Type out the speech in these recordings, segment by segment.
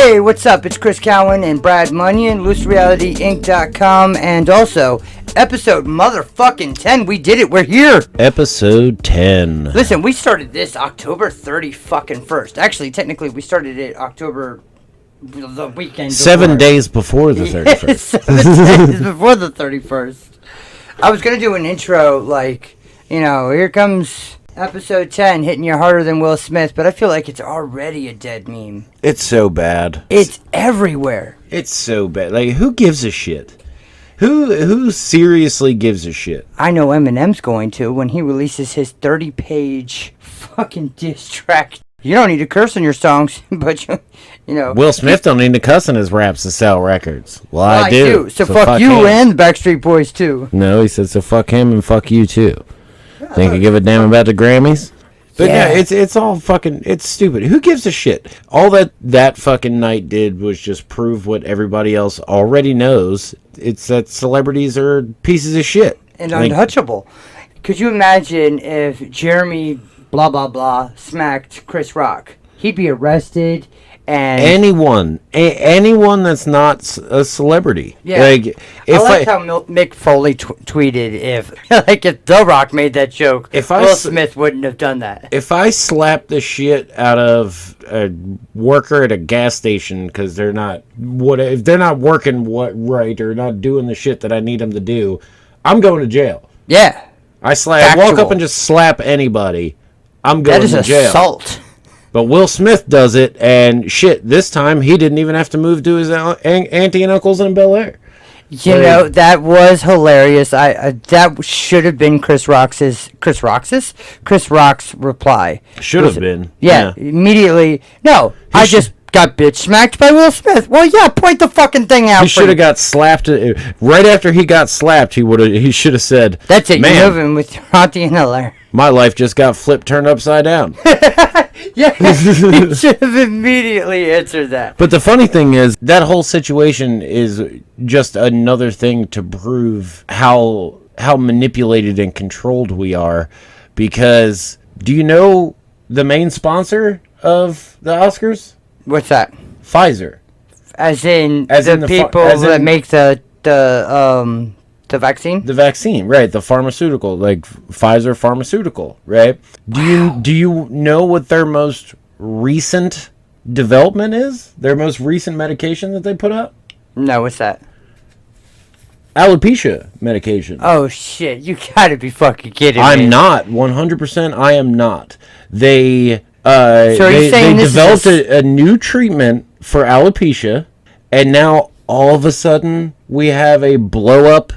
Hey, what's up? It's Chris Cowan and Brad Munyon, LooseRealityInc.com, and also episode motherfucking 10. We did it. We're here. Episode 10. Listen, we started this October 1st. Actually, technically, we started it October the weekend. 7 days before the 31st. 7 days before the 31st. I was going to do an intro like, here comes episode 10 hitting you harder than Will Smith, but I feel like it's already a dead meme. It's so bad. It's everywhere. It's so bad. Like, who gives a shit? Who seriously gives a shit? I know Eminem's going to when he releases his 30-page fucking diss track. You don't need to curse in your songs, but Will Smith don't need to cuss in his raps to sell records. Well, I do. So fuck you him. and the Backstreet Boys too. No, he said so fuck him and fuck you too. Think I give a damn about the Grammys? But yeah, it's all fucking, it's stupid. Who gives a shit? All that fucking night did was just prove what everybody else already knows. It's that celebrities are pieces of shit. And untouchable. Could you imagine if Jeremy blah blah blah smacked Chris Rock? He'd be arrested. And anyone that's not a celebrity. Yeah. Like, if I like how Mick Foley tweeted if The Rock made that joke, Will Smith wouldn't have done that. If I slap the shit out of a worker at a gas station because if they're not working right or not doing the shit that I need them to do, I'm going to jail. Yeah. I walk up and just slap anybody. I'm going to jail. That is assault. But Will Smith does it, and shit, this time he didn't even have to move to his auntie and uncles in Bel Air. That was hilarious. That should have been Chris Rock's reply. Should have been. Yeah, immediately. No, I just got bitch smacked by Will Smith. Well, yeah, point the fucking thing out. He should have got slapped right after he got slapped. He should have said, "That's it. Man, you're moving with your auntie in Bel Air." My life just got turned upside down. Yeah, he should have immediately answered that. But the funny thing is, that whole situation is just another thing to prove how manipulated and controlled we are. Because, do you know the main sponsor of the Oscars? What's that? Pfizer. As in the people that make the vaccine? The vaccine, right. The pharmaceutical, like Pfizer Pharmaceutical, right? Do you know what their most recent development is? Their most recent medication that they put out? No, what's that? Alopecia medication. Oh, shit. You gotta be fucking kidding me. I'm not. 100% I am not. They saying developed a new treatment for alopecia, and now all of a sudden we have a blow-up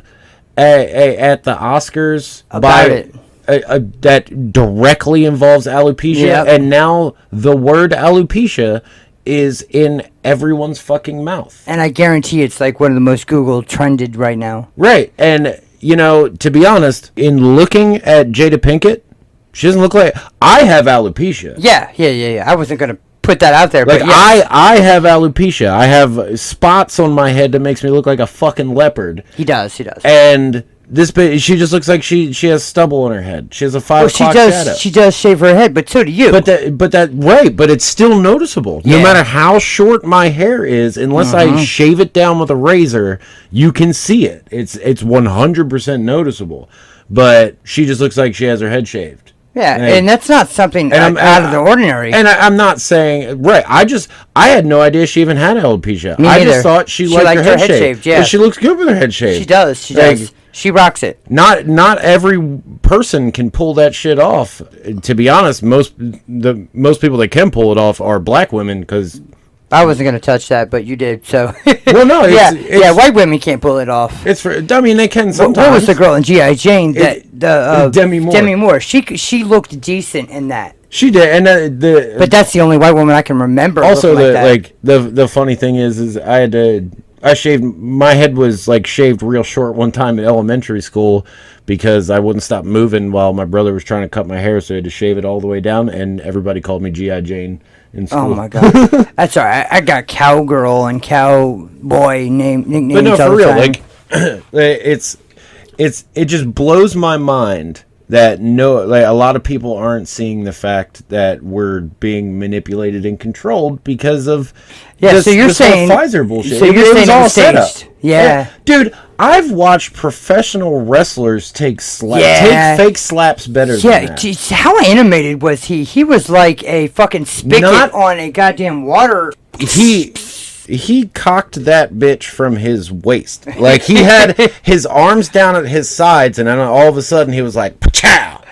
at the Oscars about it. That directly involves alopecia, yep. And now the word alopecia is in everyone's fucking mouth. And I guarantee it's like one of the most Googled trended right now. Right, and to be honest, in looking at Jada Pinkett, she doesn't look like I have alopecia. Yeah. I wasn't gonna put that out there, like, but yeah. I have alopecia. I have spots on my head that makes me look like a fucking leopard. He does. And she just looks like she has stubble on her head. She has a 5 o'clock shadow. She does shave her head, but so do you. But it's still noticeable. Yeah. No matter how short my hair is, unless I shave it down with a razor, you can see it. It's 100% noticeable. But she just looks like she has her head shaved. Yeah, and that's not something out of the ordinary. And I'm not saying, right, I had no idea she even had alopecia. Me I neither. just thought she liked her head shaved. Yeah. But she looks good with her head shaved. She does. She rocks it. Not every person can pull that shit off. To be honest, most people that can pull it off are black women, because I wasn't going to touch that, but you did, so. Well, no, white women can't pull it off. They can sometimes. What was the girl in G.I. Jane? Demi Moore. Demi Moore. She looked decent in that. She did, and but that's the only white woman I can remember. Also, the funny thing is I shaved, my head was shaved real short one time in elementary school because I wouldn't stop moving while my brother was trying to cut my hair, so I had to shave it all the way down, and everybody called me G.I. Jane in school. Oh my god. That's all right. I got cowgirl and cowboy nicknames. But no, for real, it just blows my mind that a lot of people aren't seeing the fact that we're being manipulated and controlled because of so you're saying Pfizer bullshit. So you're saying it was all set up. Yeah. Dude, I've watched professional wrestlers take fake slaps better than that. Geez, how animated was he? He was like a fucking spigot on a goddamn water. He cocked that bitch from his waist. Like, he had his arms down at his sides, and then all of a sudden he was like, "Pachow!"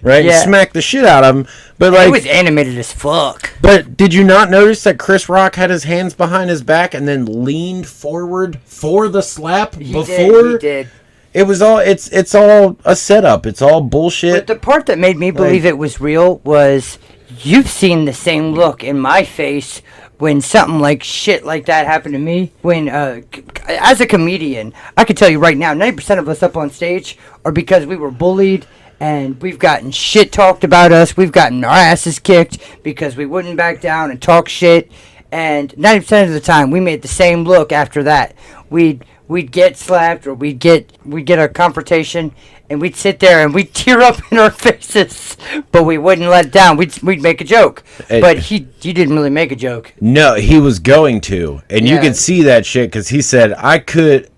Right? Yeah. Smacked the shit out of him. But like, it was animated as fuck. But did you not notice that Chris Rock had his hands behind his back and then leaned forward for the slap He before? did. It was all it's all a setup. It's all bullshit. But the part that made me believe it was real was you've seen the same look in my face when something like shit like that happened to me. When as a comedian, I can tell you right now, 90% of us up on stage are because we were bullied and we've gotten shit talked about us. We've gotten our asses kicked because we wouldn't back down and talk shit. And 90% of the time, we made the same look after that. We'd get slapped or we'd get a confrontation, and we'd sit there and we'd tear up in our faces, but we wouldn't let it down. We'd make a joke, but he didn't really make a joke. No, he was going to, and you could see that shit because he said, "I could."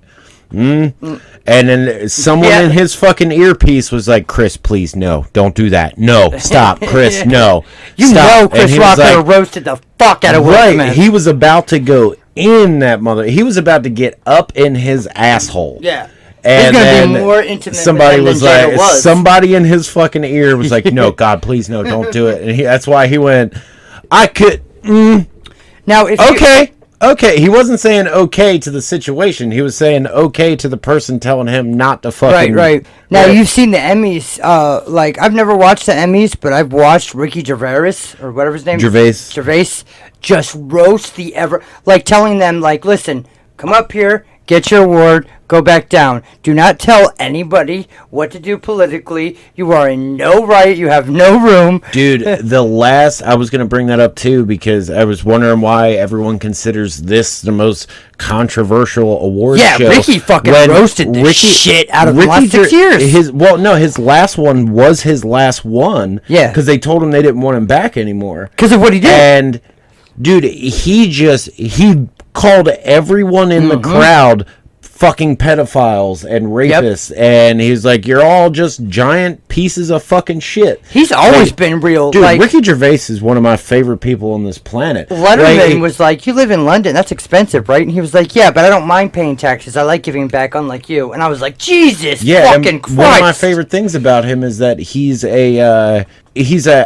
And then someone in his fucking earpiece was like, "Chris, please, no, don't do that. No, stop, Chris, no." Stop. Chris Rock could have roasted the fuck out of Will. He was about to go in that mother. He was about to get up in his asshole. Yeah. And it's gonna be more intimate. Somebody was like, somebody in his fucking ear was like, "No, God, please, no, don't do it." And that's why he went, "I could." Now, if Okay, he wasn't saying okay to the situation. He was saying okay to the person telling him not to fucking... Right. Now, you've seen the Emmys. I've never watched the Emmys, but I've watched Ricky Gervais, or whatever his name is. Gervais. Just roast telling them, listen, come up here, get your award, go back down. Do not tell anybody what to do politically. You are in no right. You have no room. Dude, I was going to bring that up too, because I was wondering why everyone considers this the most controversial award show. Yeah, Ricky fucking roasted the shit out of the last 6 years. His last one was his last one. Yeah. Because they told him they didn't want him back anymore. Because of what he did. And, dude, he called everyone in the crowd fucking pedophiles and rapists, and he's like, "You're all just giant pieces of fucking shit." He's always been real. Dude, Ricky Gervais is one of my favorite people on this planet. Letterman was like, "You live in London, that's expensive, right?" And he was like, "Yeah, but I don't mind paying taxes. I like giving back, unlike you." And I was like, "Jesus fucking Christ!" One of my favorite things about him is that he's a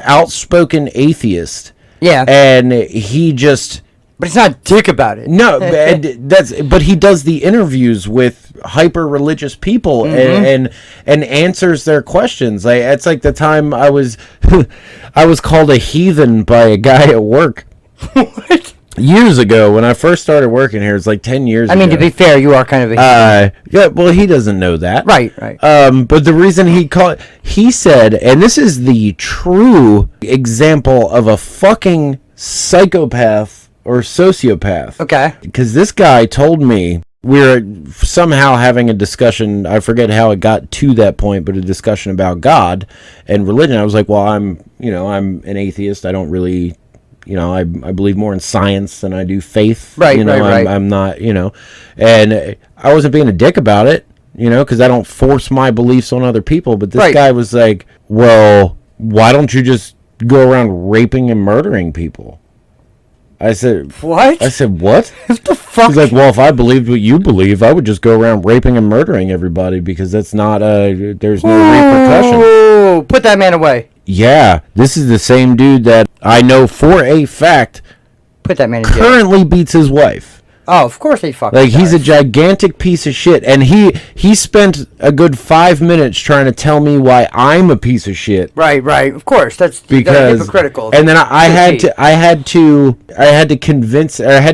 outspoken atheist. Yeah, and he just. But he's not a dick about it. No, but he does the interviews with hyper religious people and answers their questions. It's like the time I was called a heathen by a guy at work. What? Years ago, when I first started working here, it's like 10 years ago. I mean, to be fair, you are kind of a heathen. Yeah, well, he doesn't know that. Right. But the reason he said, and this is the true example of a fucking psychopath or sociopath. Okay. Because this guy told me, we were somehow having a discussion, I forget how it got to that point, but a discussion about God and religion. I was like, well, I'm an atheist. I don't really, I believe more in science than I do faith. Right. I'm not, and I wasn't being a dick about it, because I don't force my beliefs on other people. But this guy was like, well, why don't you just go around raping and murdering people? I said, what? I said, what? What the fuck? He's like, well, if I believed what you believe, I would just go around raping and murdering everybody because that's not, there's no repercussion. Oh, put that man away. Yeah, this is the same dude that I know for a fact put that man in jail. Currently beats his wife. Oh, of course he fucking does. He's a gigantic piece of shit, and he spent a good 5 minutes trying to tell me why I'm a piece of shit. Right. Of course, that's hypocritical. And then I had to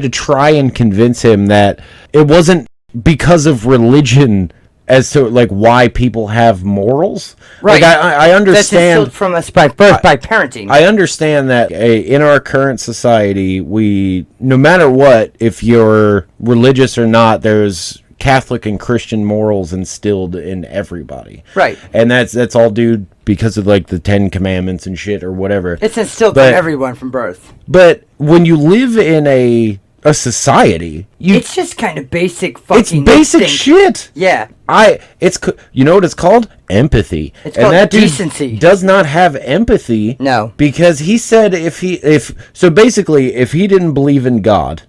try and convince him that it wasn't because of religion as to why people have morals. Right. I understand. That's from us by birth, by parenting. I understand that in our current society, no matter what, if you're religious or not, there's Catholic and Christian morals instilled in everybody. Right. And that's all due because of like the 10 Commandments and shit or whatever. It's instilled in everyone from birth. But when you live in a society, it's just kind of basic fucking. It's basic shit. Yeah. You know what it's called? Empathy. It's called that decency. Does not have empathy. No. Because he said if he didn't believe in God,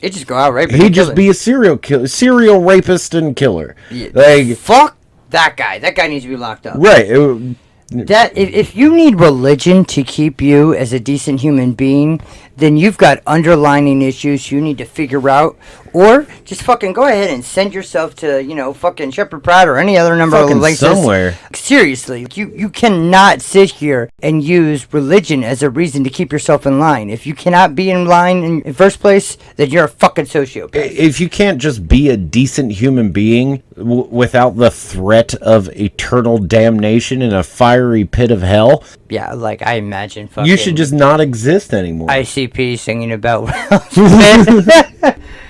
he'd just go out raping. He'd just be a serial rapist and killer. Yeah. Like, fuck that guy. That guy needs to be locked up. Right. That if you need religion to keep you as a decent human being, then you've got underlying issues you need to figure out, or just fucking go ahead and send yourself to fucking Shepherd Pratt or any other number of places somewhere. Seriously, you cannot sit here and use religion as a reason to keep yourself in line. If you cannot be in line in the first place, then you're a fucking sociopath. If you can't just be a decent human being without the threat of eternal damnation in a fiery pit of hell, yeah, like I imagine fucking, you should just not exist anymore. ICP singing about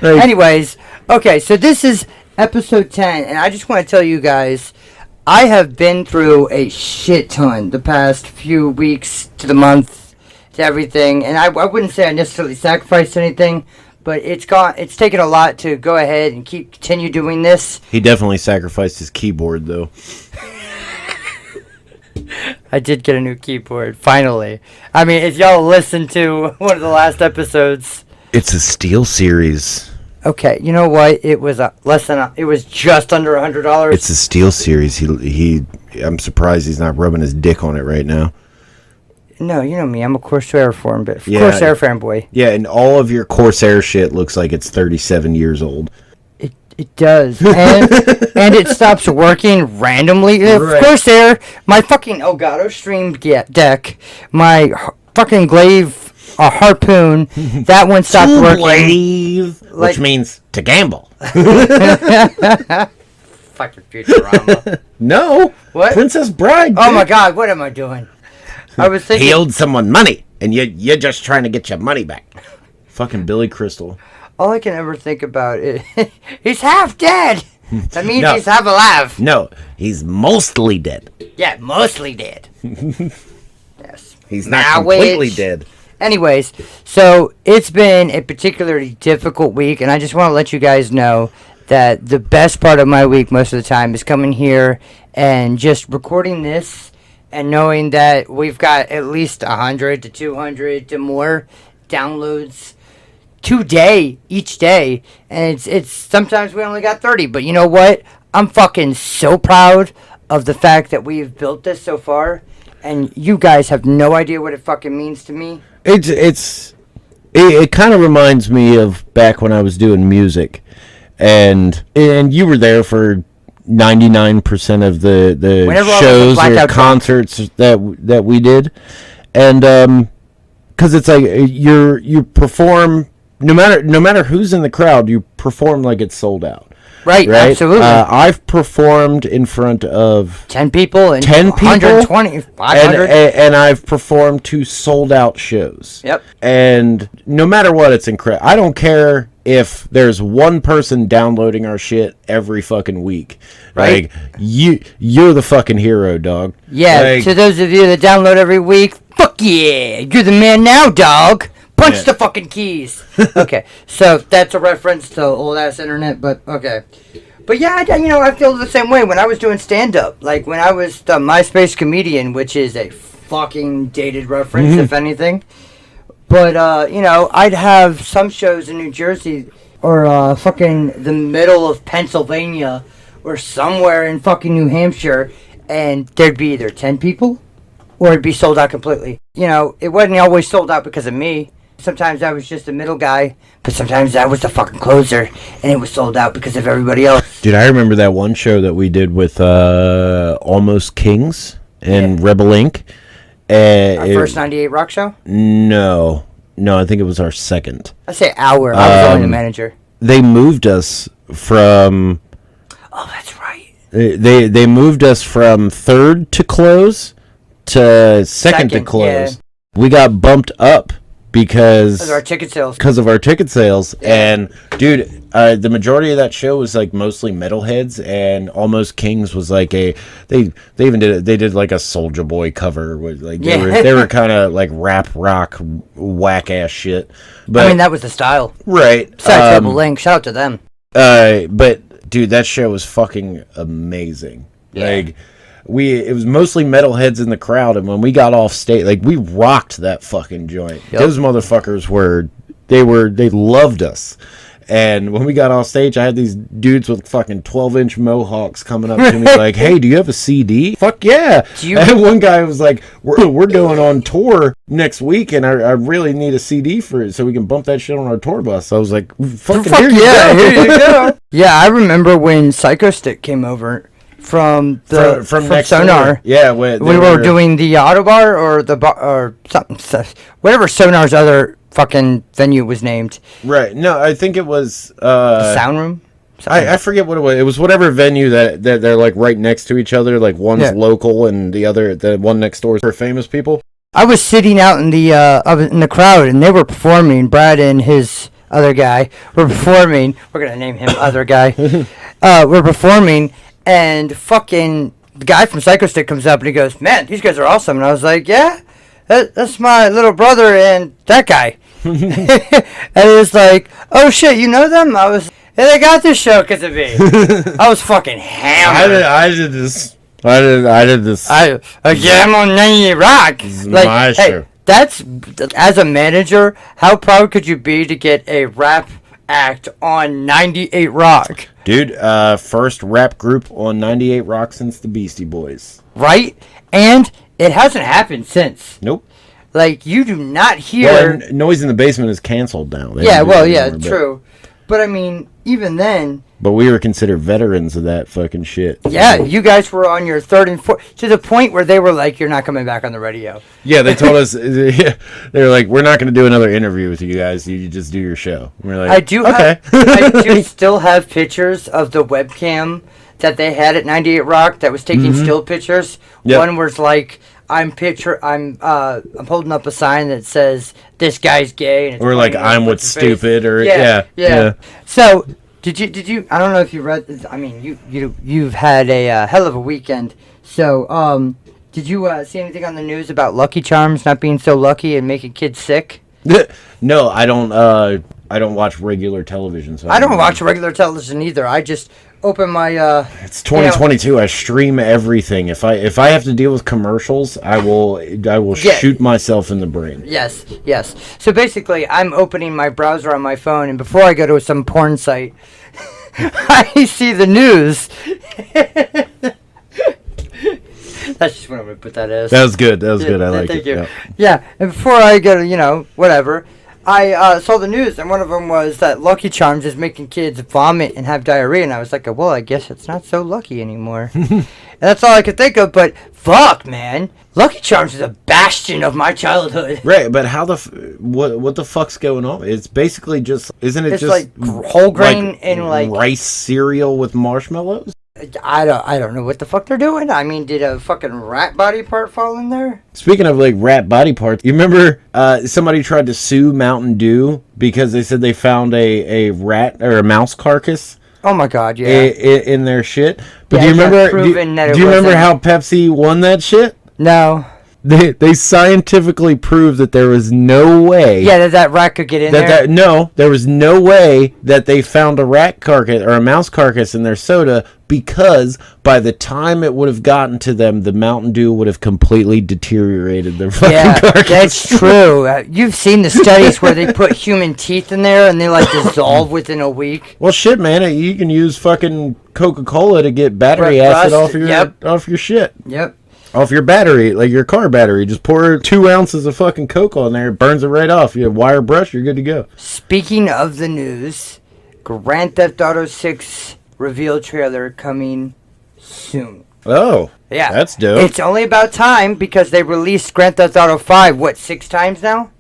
Anyways, okay, so this is episode 10, and I just want to tell you guys, I have been through a shit ton the past few weeks to the month to everything, and I wouldn't say I necessarily sacrificed anything, but it's taken a lot to go ahead and continue doing this. He definitely sacrificed his keyboard, though. I did get a new keyboard, finally. I mean, if y'all listened to one of the last episodes... It's a Steel Series. Okay, you know what? It was it was just under $100. It's a Steel Series. I'm surprised he's not rubbing his dick on it right now. No, you know me. I'm a Corsair fanboy. Yeah, and all of your Corsair shit looks like it's 37 years old. It does, and it stops working randomly. Right. Corsair, my fucking Elgato Stream deck, my fucking Glaive Harpoon, that one stopped working. Glaive, which means to gamble. Fucking Futurama. No. What? Princess Bride. Oh my God, what am I doing? I was thinking he owed someone money, and you're just trying to get your money back. Fucking Billy Crystal. All I can ever think about is he's half dead. That means No. he's half alive. No, he's mostly dead. Yeah, mostly dead. Yes. He's not completely dead. Anyways, so it's been a particularly difficult week, and I just want to let you guys know that the best part of my week most of the time is coming here and just recording this and knowing that we've got at least 100 to 200 to more downloads each day, and it's sometimes we only got 30, but you know what? I'm fucking so proud of the fact that we've built this so far, and you guys have no idea what it fucking means to me. It kind of reminds me of back when I was doing music, and you were there for 99% of the shows or concerts that we did, and because it's like you perform. No matter who's in the crowd, you perform like it's sold out. Right? Absolutely. I've performed in front of 10 people and 10 people, 120, 500. And I've performed 2 sold out shows. Yep. And no matter what, it's incredible. I don't care if there's one person downloading our shit every fucking week. Right. Like, you're the fucking hero, dog. Yeah, like, to those of you that download every week, fuck yeah, you're the man now, dog. Punch the fucking keys. Okay, so that's a reference to old ass internet, but okay. But yeah, I feel the same way when I was doing stand up. Like when I was the MySpace comedian, which is a fucking dated reference, if anything. But I'd have some shows in New Jersey or fucking the middle of Pennsylvania or somewhere in fucking New Hampshire, and there'd be either 10 people or it'd be sold out completely. It wasn't always sold out because of me. Sometimes I was just a middle guy, but sometimes I was the fucking closer, and it was sold out because of everybody else. Dude, I remember that one show that we did with Almost Kings and Rebel Inc. Our first 98 Rock show? No, I think it was our second. I say our. I was only the manager. They moved us from... Oh, that's right. They moved us from third to close to second to close. Yeah. We got bumped up because of our ticket sales. Because of our ticket sales. And dude, the majority of that show was like mostly metalheads, and Almost Kings was like they even did like a Soulja Boy cover with like they were kind of like rap rock whack ass shit. But I mean, that was the style, right? Besides Rebel Link, shout out to them. But dude, that show was fucking amazing. Like it was mostly metalheads in the crowd, and when we got off stage, like we rocked that fucking joint. Those motherfuckers they loved us. And when we got off stage, I had these dudes with fucking 12-inch mohawks coming up to me like, "Hey, do you have a CD?" Fuck yeah! And one guy was like, "We're going on tour next week, and I really need a CD for it so we can bump that shit on our tour bus." I was like, "Fuck here you go!" Yeah, I remember when Psycho Stick came over from Sonar. Door. Yeah, we were doing the Autobar or the bar or something, whatever Sonar's other fucking venue was named. Right. No, I think it was Sound Room. I forget what it was. It was whatever venue that they're like right next to each other. Like one's local and the one next door is for famous people. I was sitting out in the crowd and they were performing. Brad and his other guy were performing. We're gonna name him Other Guy. We're performing. And fucking the guy from Psycho Stick comes up and he goes, "Man, these guys are awesome." And I was like, "Yeah, that's my little brother and that guy." And he was like, "Oh shit, you know them?" I was, "Yeah, they got this show because of me." I was fucking hammered. I did this. I I'm on 98 Rock. My show. That's, as a manager, how proud could you be to get a rap act on 98 Rock? Dude, first rap group on 98 Rock since the Beastie Boys. Right? And it hasn't happened since. Nope. Like, you do not hear... Well, Noise in the Basement is canceled now. True. But, I mean, even then... But we were considered veterans of that fucking shit. Yeah, you guys were on your third and fourth... To the point where they were like, "You're not coming back on the radio." Yeah, they told us... They were like, "We're not going to do another interview with you guys. You just do your show." And we're like, I do still have pictures of the webcam that they had at 98 Rock that was taking still pictures. Yep. One was like... I'm holding up a sign that says "This guy's gay," and it's or like "I'm what's stupid," or yeah. So did you? I don't know if you read this. I mean, you've had a hell of a weekend. So did you see anything on the news about Lucky Charms not being so lucky and making kids sick? No, I don't watch regular television. So I don't watch regular television either. I just open my It's 2022. I stream everything. If I have to deal with commercials, I will shoot myself in the brain. Yes. So basically, I'm opening my browser on my phone, and before I go to some porn site, I see the news. That's just what I'm gonna put that as. That was good. I like it. Thank you. Yeah, and before I go to whatever, I saw the news, and one of them was that Lucky Charms is making kids vomit and have diarrhea, and I was like, well, I guess it's not so lucky anymore. And that's all I could think of, but fuck, man. Lucky Charms is a bastion of my childhood. Right, but how what the fuck's going on? It's basically just, isn't it it's just like whole grain and like rice cereal with marshmallows? I don't know what the fuck they're doing. I mean, did a fucking rat body part fall in there? Speaking of like rat body parts, you remember somebody tried to sue Mountain Dew because they said they found a rat or a mouse carcass? Oh my god, yeah. In their shit. But do you remember? Do you remember how Pepsi won that shit? No. They scientifically proved that there was no way. Yeah, that rat could get in there. No, there was no way that they found a rat carcass or a mouse carcass in their soda, because by the time it would have gotten to them, the Mountain Dew would have completely deteriorated their fucking carcass. That's true. You've seen the studies where they put human teeth in there and they like dissolve within a week. Well, shit, man, you can use fucking Coca-Cola to get battery acid off your shit. Yep. Off your battery, like your car battery. Just pour 2 ounces of fucking Coke on there, it burns it right off. You have wire brush, you're good to go. Speaking of the news, Grand Theft Auto 6 reveal trailer coming soon. Oh, yeah, that's dope. It's only about time because they released Grand Theft Auto 5, 6 times now?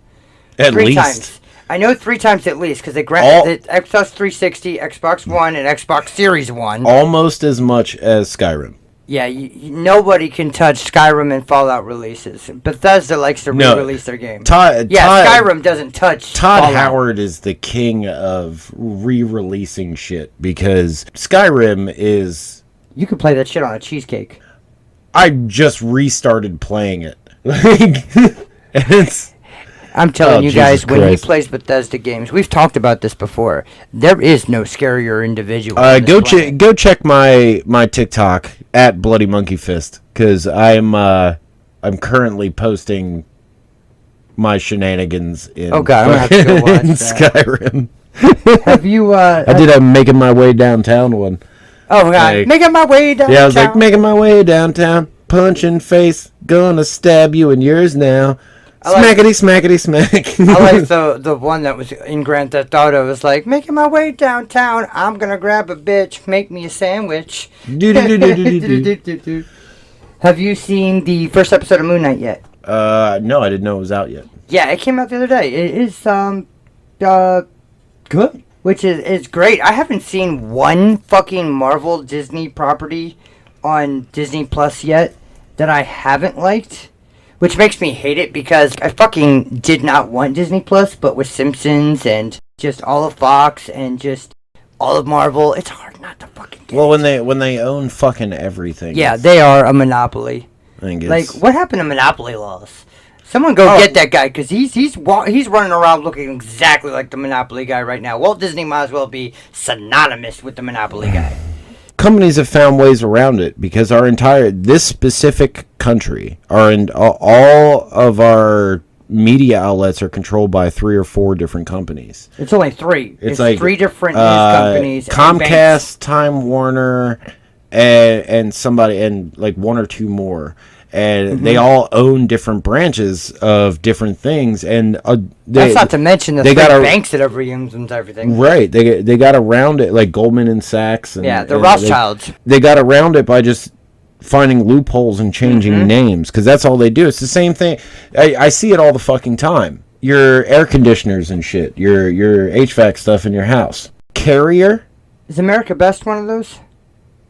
At least. 3 times. I know 3 times at least, because they granted the Xbox 360, Xbox One, and Xbox Series One. Almost as much as Skyrim. Yeah, nobody can touch Skyrim and Fallout releases. Bethesda likes to re-release their game. Skyrim doesn't touch Todd Fallout. Howard is the king of re-releasing shit because Skyrim is... You could play that shit on a cheesecake. I just restarted playing it. I'm telling you guys, Jesus when Christ. he plays Bethesda games, we've talked about this before. There is no scarier individual. Go check my TikTok at Bloody Monkey Fist because I'm currently posting my shenanigans in I'm gonna have to go watch in that. Skyrim. Have you? I did a making my way downtown one. Oh my god, making my way downtown. Yeah, I was like making my way downtown, punching face, gonna stab you in yours now. Smackety, smackety, smack. I like the one that was in Grand Theft Auto. It was like, making my way downtown, I'm gonna grab a bitch, make me a sandwich. Have you seen the first episode of Moon Knight yet? No, I didn't know it was out yet. Yeah, it came out the other day. It is good, which is great. I haven't seen one fucking Marvel Disney property on Disney Plus yet that I haven't liked. Which makes me hate it because I fucking did not want Disney Plus, but with Simpsons and just all of Fox and just all of Marvel, it's hard not to fucking get Well, when they own fucking everything. Yeah, they are a monopoly. I think Like, what happened to monopoly laws? Someone go get that guy, because he's running around looking exactly like the monopoly guy right now. Walt Disney might as well be synonymous with the monopoly guy. Companies have found ways around it because this specific country, all of our media outlets are controlled by 3 or 4 different companies. It's only 3. It's like 3 different news companies. Comcast, Time Warner, and somebody, and like 1 or 2 more. And they all own different branches of different things, and that's not to mention the 3 banks that every owns and everything. Right, they got around it, like Goldman and Sachs, and the Rothschilds. They got around it by just finding loopholes and changing names, because that's all they do. It's the same thing. I see it all the fucking time. Your air conditioners and shit, your HVAC stuff in your house. Carrier. Is America Best one of those?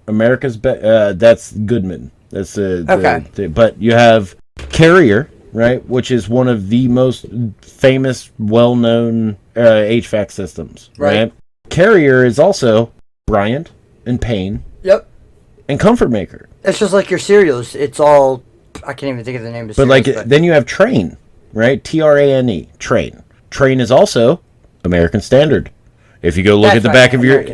America's Best. That's Goodman. That's okay. But you have Carrier, right, which is one of the most famous, well-known HVAC systems, right? Carrier is also Bryant and Payne. Yep. And Comfort Maker. It's just like your cereals. It's all, I can't even think of the name of the cereals. But then you have Trane, right? Trane, Trane. Trane is also American Standard. If you go look at the back of your,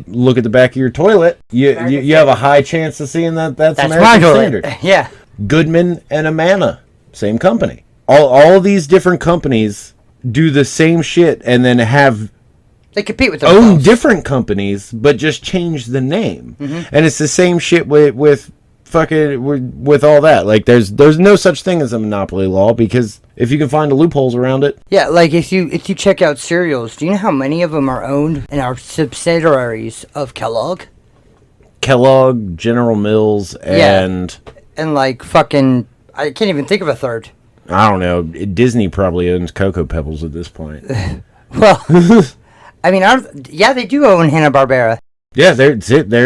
look at the back of your toilet, you have a high chance of seeing that's American Standard. Yeah. Goodman and Amana, same company. All these different companies do the same shit, and then they compete with themselves. Own different companies, but just change the name. And it's the same shit with all that. Like there's no such thing as a monopoly law, because if you can find the loopholes around it. Yeah, like if you check out cereals, do you know how many of them are owned and are subsidiaries of Kellogg? Kellogg, General Mills, and like fucking, I can't even think of a third. I don't know. Disney probably owns Cocoa Pebbles at this point. Well, I mean, they do own Hanna-Barbera. Yeah, there you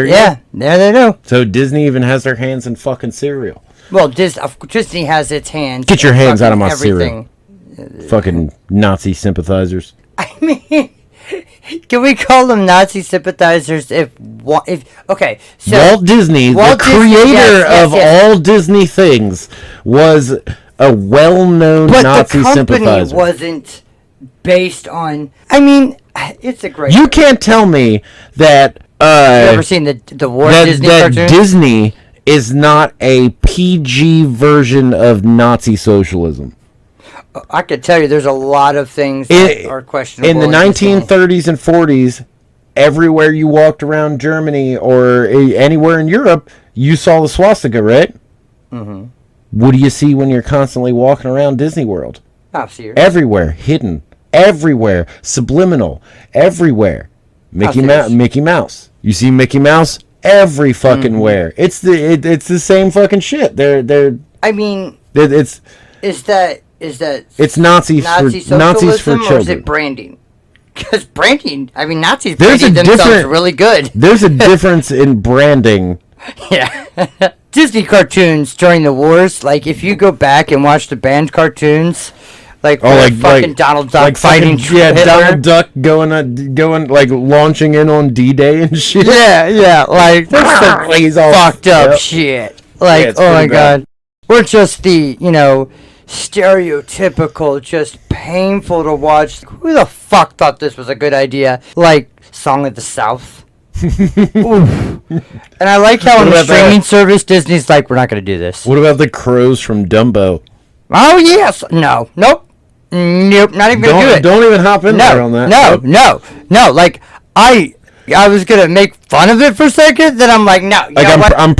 yeah, go. There they do. So Disney even has their hands in fucking cereal. Well, Disney has its hands. Get your hands out of my everything. Cereal. Fucking Nazi sympathizers. I mean, can we call them Nazi sympathizers okay, so Walt Disney, the creator of all Disney things, was a well-known Nazi sympathizer. But the company wasn't based on, I mean, it's a great... You can't tell me that... you ever seen the Walt Disney cartoon? That Disney is not a PG version of Nazi socialism. I could tell you there's a lot of things that are questionable. In the 1930s and 40s, everywhere you walked around Germany or anywhere in Europe, you saw the swastika, right? Mm-hmm. What do you see when you're constantly walking around Disney World? Everywhere, hidden. Everywhere, subliminal. Everywhere. Mickey Mouse. You see Mickey Mouse every fucking where. It's the same fucking shit. I mean, it's it's Nazis for children. Or is it branding? Because branding, I mean, Nazis branded themselves really good. There's a difference in branding. Yeah. Disney cartoons during the wars, like if you go back and watch the banned cartoons, like fucking Donald Duck fighting Hitler. Donald Duck going like launching in on D-Day and shit. Yeah, like that's some he's all fucked up shit. Like, it's oh my bad. god, we're just the stereotypical, just painful to watch. Who the fuck thought this was a good idea? Like Song of the South. Oof. And I like how on the streaming service Disney's like, we're not gonna do this. What about the crows from Dumbo? Oh yes, nope, not even gonna do it. Don't even hop in there on that. No. Like I was gonna make fun of it for a second, then I'm like, no. Like I'm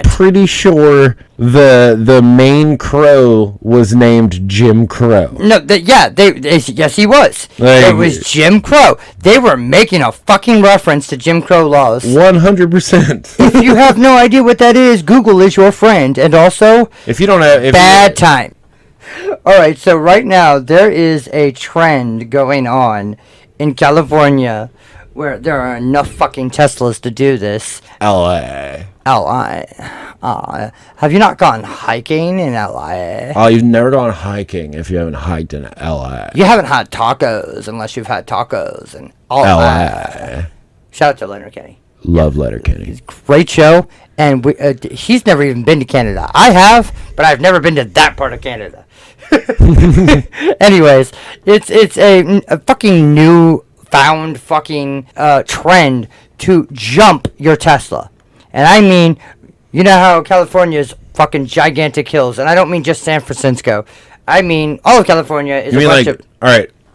pretty sure the main crow was named Jim Crow. No, yes, he was. Like, it was Jim Crow. They were making a fucking reference to Jim Crow laws. 100%. If you have no idea what that is, Google is your friend, and also if you don't have bad time. All right, so right now there is a trend going on in California where there are enough fucking Teslas to do this. LA. Have you not gone hiking in LA? Oh, you've never gone hiking if you haven't hiked in LA. You haven't had tacos unless you've had tacos in LA. Shout out to Leonard Kenny. Love Leonard Kenny. Great show. And he's never even been to Canada. I have, but I've never been to that part of Canada. Anyways, it's a fucking new found fucking trend to jump your Tesla. And I mean, you know how California's fucking gigantic hills, and I don't mean just San Francisco. I mean all of California is you a mean bunch like, of...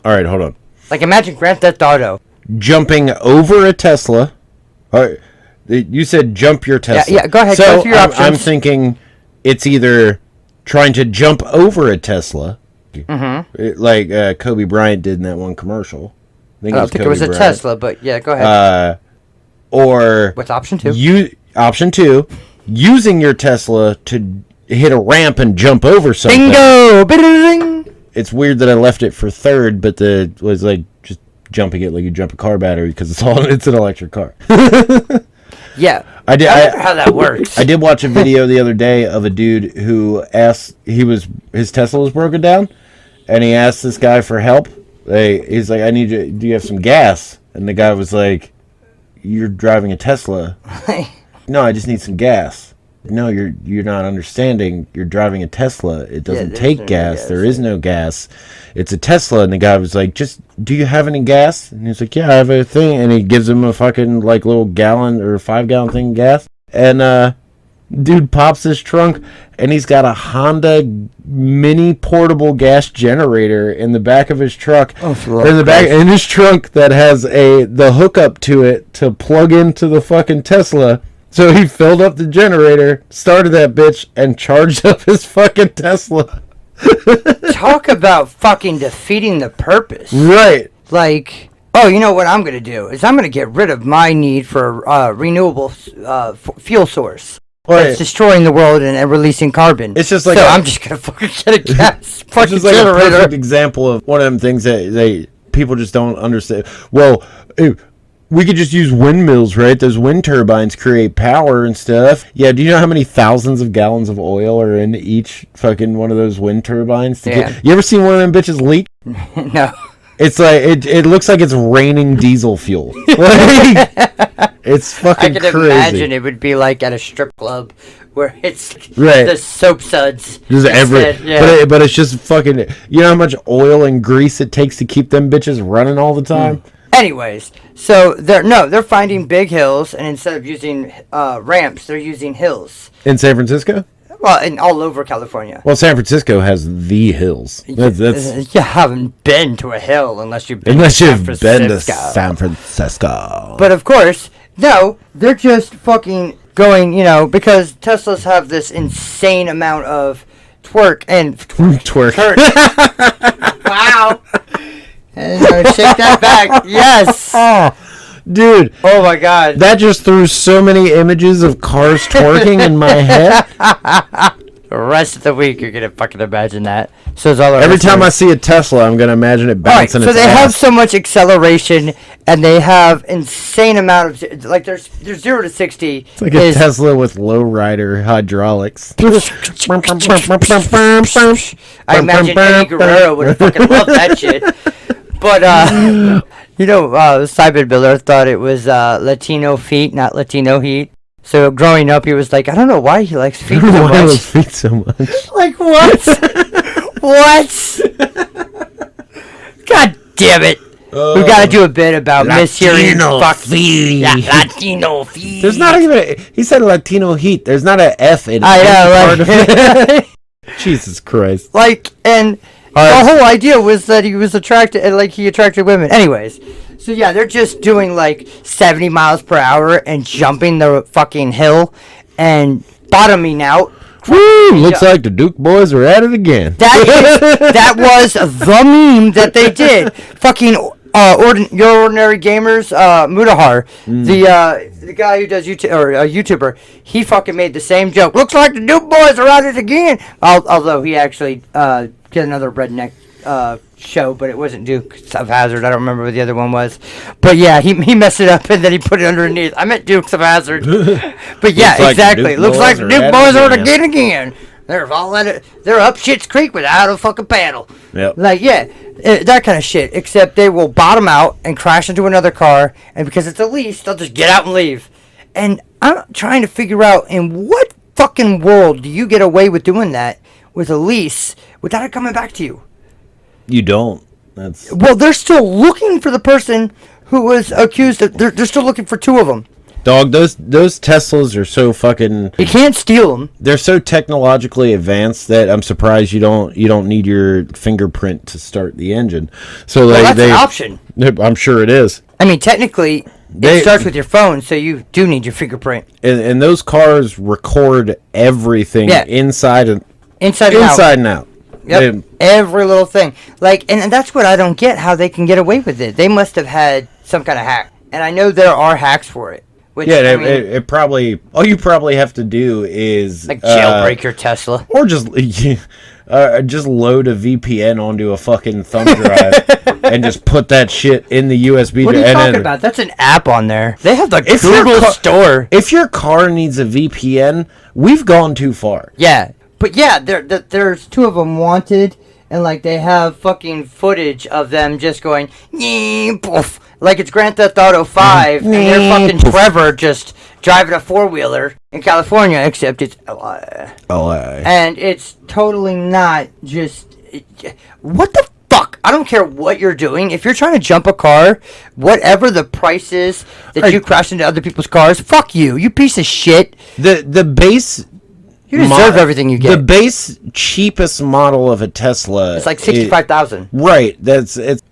All right, hold on. Like imagine Grand Theft Auto. Jumping over a Tesla. All right, you said jump your Tesla. Yeah, go ahead. So go through your options. I'm thinking it's either trying to jump over a Tesla, like Kobe Bryant did in that one commercial. I don't think it was a Tesla, but yeah, go ahead. Or what's option 2? Option 2, using your Tesla to hit a ramp and jump over something. Bingo! Bing! It's weird that I left it for third, but was like just jumping it like you jump a car battery because it's an electric car. Yeah, I did. I wonder how that works. I did watch a video the other day of a dude who asked his Tesla was broken down, and he asked this guy for help. He's like, I need you. Do you have some gas? And the guy was like, "You're driving a Tesla." No, I just need some gas. No, you're not understanding. You're driving a Tesla. It doesn't take gas. There is no gas. It's a Tesla. And the guy was like, do you have any gas? And he's like, yeah, I have a thing. And he gives him a fucking like little gallon or 5-gallon thing of gas. And dude pops his trunk, and he's got a Honda mini portable gas generator in the back of his truck. In his trunk that has the hookup to it to plug into the fucking Tesla. So he filled up the generator, started that bitch, and charged up his fucking Tesla. Talk about fucking defeating the purpose. Right. Like, oh, you know what I'm going to do is I'm going to get rid of my need for renewable fuel source. Right. It's destroying the world and releasing carbon. It's just like I'm just going to fucking get a gas fucking just like generator. a perfect example of one of them things that people just don't understand. Well, we could just use windmills, right? Those wind turbines create power and stuff. Yeah, do you know how many thousands of gallons of oil are in each fucking one of those wind turbines? You ever seen one of them bitches leak? No. It's like, it looks like it's raining diesel fuel. Like, it's fucking crazy. I can imagine it would be like at a strip club where it's right. The soap suds. Just but it's just fucking, you know how much oil and grease it takes to keep them bitches running all the time? Anyways, so they're finding big hills, and instead of using ramps, they're using hills. In San Francisco? Well, and all over California. Well, San Francisco has the hills. You haven't been to a hill unless you've been to San Francisco. But of course, no, they're just fucking going, because Teslas have this insane amount of twerk. Wow. And shake that back. Yes. Dude. Oh my god. That just threw so many images of cars twerking in my head. The rest of the week, you're gonna fucking imagine that. So it's all every time I see a Tesla, I'm gonna imagine it bouncing. So they have so much acceleration, and they have insane amount of like there's 0 to 60. It's like a Tesla with lowrider hydraulics. I imagine Eddie Guerrero would have fucking loved that shit. But Simon Miller thought it was Latino feet, not Latino heat. So growing up, he was like, I don't know why he likes feet so much. Why those feet so much? Like what? What? God damn it! We gotta do a bit about mishearing feet. Yeah, Latino feet. There's not even he said Latino heat. There's not an F in it. Jesus Christ! And the whole idea was that he was attracted, and he attracted women. Anyways. So yeah, they're just doing 70 miles per hour and jumping the fucking hill and bottoming out. Woo! Looks like the Duke boys are at it again. That was the meme that they did. Fucking Your Ordinary Gamers, Mudahar, the guy who does YouTube or a YouTuber, he fucking made the same joke. Looks like the Duke boys are at it again. Although he actually did another redneck show, but it wasn't Dukes of Hazzard. I don't remember what the other one was, but yeah, he messed it up and then he put it underneath. I meant Dukes of Hazzard, but yeah, exactly. Looks like the Duke boys are again. They're all at it. They're up Shit's Creek without a fucking paddle. Yep. That kind of shit. Except they will bottom out and crash into another car, and because it's a lease, they'll just get out and leave. And I'm trying to figure out in what fucking world do you get away with doing that with a lease without it coming back to you? You don't. Well, they're still looking for the person who was accused of. They're still looking for 2 of them. Dog, those Teslas are so fucking. You can't steal them. They're so technologically advanced that I'm surprised you don't need your fingerprint to start the engine. So that's an option. I'm sure it is. I mean, technically, it starts with your phone, so you do need your fingerprint. And those cars record everything inside and out. Yep, every little thing. And that's what I don't get, how they can get away with it. They must have had some kind of hack. And I know there are hacks for it. Which, it probably... All you probably have to do is... jailbreak your Tesla. Or just load a VPN onto a fucking thumb drive and just put that shit in the USB. What are you talking about? That's an app on there. They have the Google store. If your car needs a VPN, we've gone too far. Yeah. But yeah, there's 2 of them wanted, and they have fucking footage of them just going, poof, like it's Grand Theft Auto 5, and they're fucking Trevor just driving a 4-wheeler in California, except it's LA. And it's totally not just... What the fuck? I don't care what you're doing. If you're trying to jump a car, whatever the price is that you crash into other people's cars, fuck you, you piece of shit. The base... You deserve everything you get. The base cheapest model of a Tesla... It's like $65,000. Right.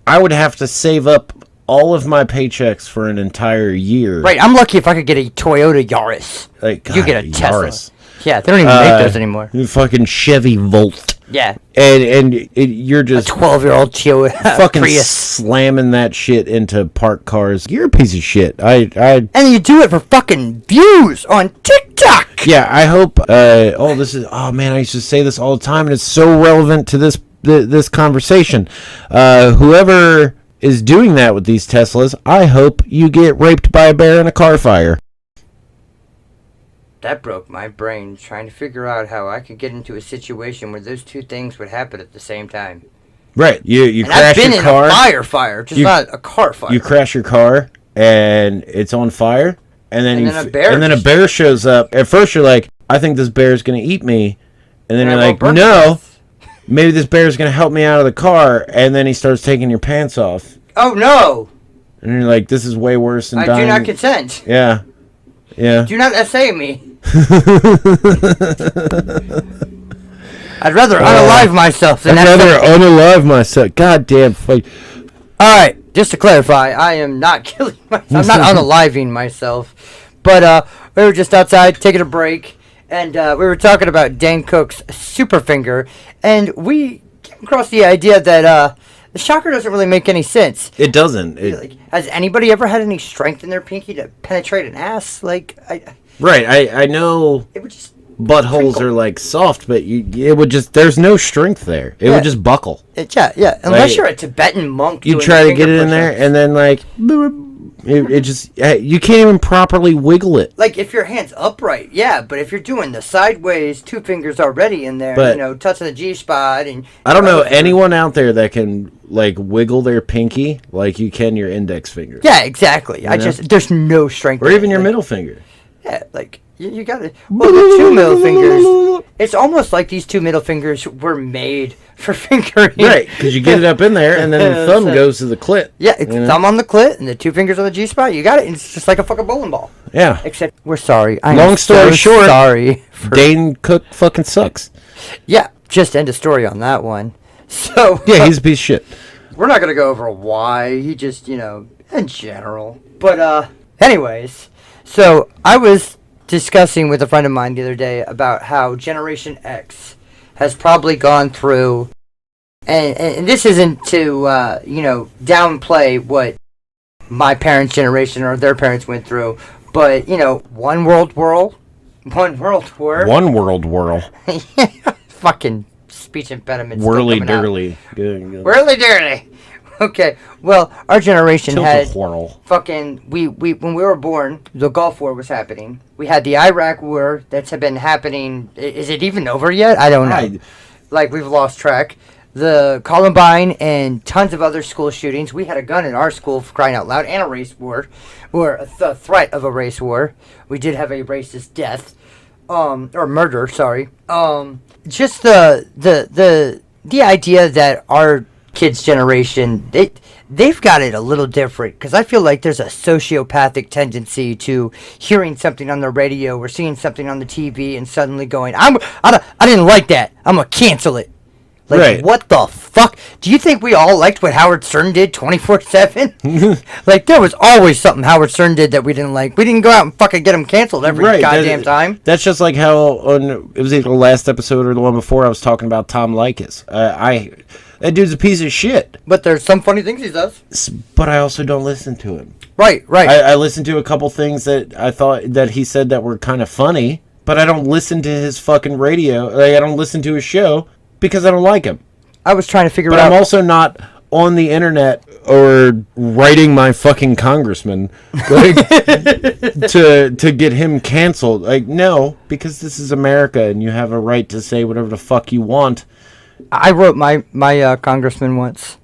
I would have to save up all of my paychecks for an entire year. Right. I'm lucky if I could get a Toyota Yaris. You get a Tesla. Yaris. Yeah, they don't even make those anymore. Fucking Chevy Volt. Yeah. And you're just... A 12-year-old fucking Prius. slamming that shit into parked cars. You're a piece of shit. And you do it for fucking views on TikTok. Yeah, I hope... Oh, man, I used to say this all the time, and it's so relevant to this conversation. Whoever is doing that with these Teslas, I hope you get raped by a bear in a car fire. That broke my brain, trying to figure out how I could get into a situation where those 2 things would happen at the same time. Right. You crash your car. I've been in a fire, just not a car fire. You crash your car, and it's on fire, and then a bear shows up. At first, you're like, I think this bear is going to eat me. And then you're like, no, maybe this bear is going to help me out of the car. And then he starts taking your pants off. Oh, no. And you're like, this is way worse than dying. I do not consent. Yeah. Yeah. Do not essay me. I'd rather unalive myself than unalive myself. God damn. Alright, just to clarify, I am not killing myself. I'm not unaliving myself. But we were just outside taking a break, and we were talking about Dan Cook's super finger, and we came across the idea that the shocker doesn't really make any sense. It doesn't. Has anybody ever had any strength in their pinky to penetrate an ass? Right, I know. It would just buttholes are like soft, but it would just, there's no strength there. It would just buckle. Yeah. Unless you're a Tibetan monk. You try to get it in there, and then like, it just, you can't even properly wiggle it. Like if your hand's upright, yeah, but if you're doing the sideways, 2 fingers already in there, touching the G spot, and I don't know anyone out there that can like wiggle their pinky like you can your index finger. Yeah, exactly. There's no strength. Or even your middle finger. Yeah, like you got it. Well, the 2 middle fingers. It's almost like these 2 middle fingers were made for fingering. Right, because you get it up in there, and then the thumb goes to the clit. Yeah, it's thumb on the clit, and the 2 fingers on the G spot. You got it. And it's just like a fucking bowling ball. Yeah. Except we're sorry. Long story short, sorry. Dane Cook fucking sucks. Yeah, just end of story on that one. So yeah, he's a piece of shit. We're not gonna go over why. He just, in general. But anyways, so I was discussing with a friend of mine the other day about how Generation X has probably gone through, and this isn't to downplay what my parents' generation or their parents went through, but one world war, fucking speech impediments, whirly-dirly, whirly-dirly. Okay, well, our generation had fucking we when we were born, the Gulf War was happening. We had the Iraq War that's been happening. Is it even over yet? I don't know. Like, we've lost track. The Columbine and tons of other school shootings. We had a gun in our school, for crying out loud, and a race war, or the threat of a race war. We did have a racist death, or murder. Sorry. Just the idea that our kids' generation, they've got it a little different, because I feel like there's a sociopathic tendency to hearing something on the radio or seeing something on the TV and suddenly going, I didn't like that, I'm gonna cancel it. Like, right. What the fuck? Do you think we all liked what Howard Stern did 24/7? Like, there was always something Howard Stern did that we didn't like. We didn't go out and fucking get him canceled every goddamn time. That's just like how it was either the last episode or the one before I was talking about Tom Likas. That dude's a piece of shit. But there's some funny things he does. But I also don't listen to him. Right. I listened to a couple things that I thought that he said that were kind of funny, but I don't listen to his fucking radio. Like, I don't listen to his show because I don't like him. I was trying to figure out. But I'm also not on the internet or writing my fucking congressman to get him canceled. Like, no, because this is America and you have a right to say whatever the fuck you want. I wrote my congressman once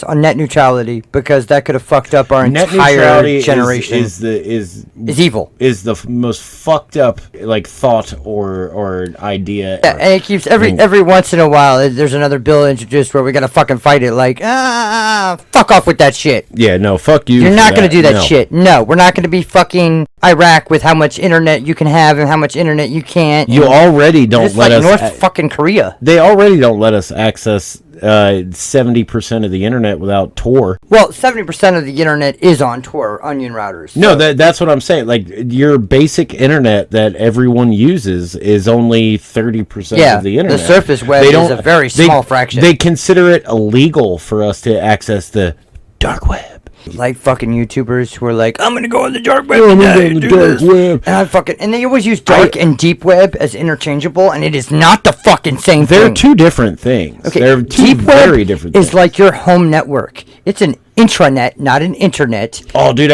on net neutrality, because that could have fucked up our entire generation. Is evil. Is the most fucked up like thought or idea. Yeah, and it keeps every once in a while there's another bill introduced where we're gonna fucking fight it. Like, fuck off with that shit. Yeah, no, fuck you. You're not gonna do that shit. No, we're not gonna be fucking Iraq with how much internet you can have and how much internet you can't. You already don't let us. North fucking Korea. They already don't let us access 70% of the internet without Tor. Well, 70% of the internet is on Tor onion routers. So. No, that's what I'm saying. Like, your basic internet that everyone uses is only 30% of the internet. The surface web is a very small fraction. They consider it illegal for us to access the dark web. Like fucking YouTubers who are like, I'm gonna go on the dark web today and do this. And they always use dark and deep web as interchangeable, and it is not the fucking same thing. They're two different things. Okay, they're two very different things. Is like your home network. It's an intranet, not an internet. Oh, dude,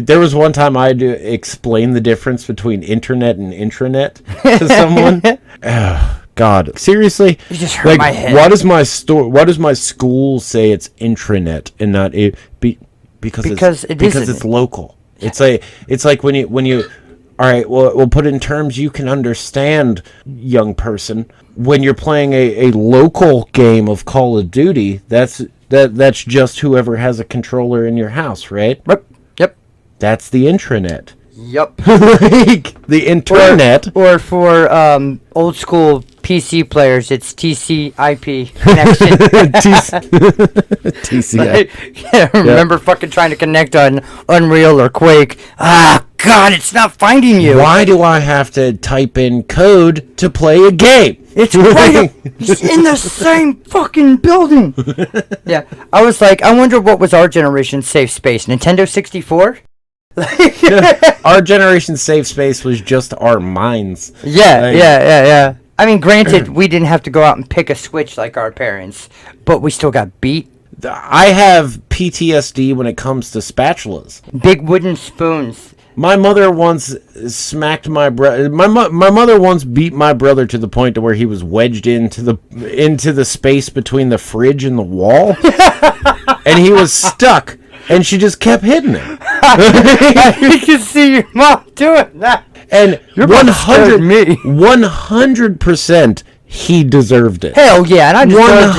there was one time I had to explain the difference between internet and intranet to someone. God, seriously? You just hurt my head. Why does my school say it's intranet and not it? Because it's local. Yeah. It's like when you all right, well, we'll put it in terms you can understand, young person. When you're playing a local game of Call of Duty, that's just whoever has a controller in your house, right? Yep. That's the intranet. Yep. Like the internet. Or for old school PC players, it's TCP connection. TCP. Remember fucking trying to connect on Unreal or Quake. God, it's not finding you. Why do I have to type in code to play a game? It's right it's in the same fucking building. Yeah. I was like, I wonder what was our generation's safe space. Nintendo 64? Our generation's safe space was just our minds. Yeah. I mean, granted, we didn't have to go out and pick a switch like our parents, but we still got beat. I have PTSD when it comes to spatulas. Big wooden spoons. My mother once smacked my brother. My mother once beat my brother to the point to where he was wedged into the space between the fridge and the wall, and he was stuck. And she just kept hitting him. You can see your mom doing that. And 100%, he deserved it. Hell yeah, and I deserved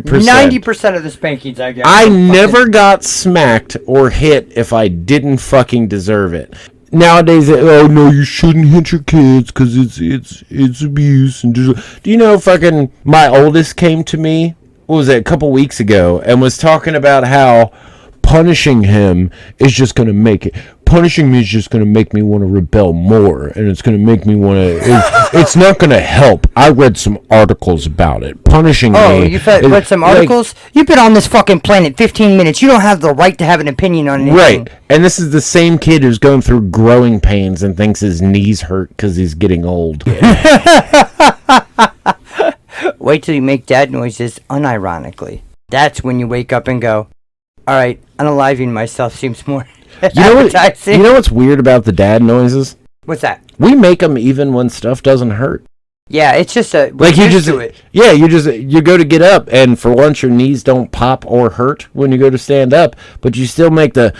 100%. 90% of the spankings I got. I never got smacked or hit if I didn't fucking deserve it. Nowadays, oh no, you shouldn't hit your kids because it's abuse. And do you know, fucking my oldest came to me, what was it, a couple weeks ago, and was talking about how punishing him is just going to make it. Punishing me is just going to make me want to rebel more, and it's going to make me want to. It's not going to help. I read some articles about it. Punishing me. Oh, you read some articles? You've been on this fucking planet 15 minutes. You don't have the right to have an opinion on anything. Right, and this is the same kid who's going through growing pains and thinks his knees hurt because he's getting old. Wait till you make dad noises unironically. That's when you wake up and go, all right, unaliving myself seems more appetizing. You know what's weird about the dad noises? What's that? We make them even when stuff doesn't hurt. Yeah, it's just you go to get up, and for once your knees don't pop or hurt when you go to stand up, but you still make the.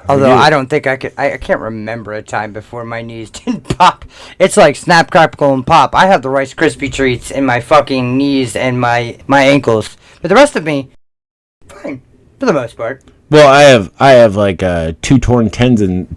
Although I don't think I could. I can't remember a time before my knees didn't pop. It's like snap, crackle, and pop. I have the Rice Krispie treats in my fucking knees and my ankles, but the rest of me, fine for the most part. Well, I have like two torn tendons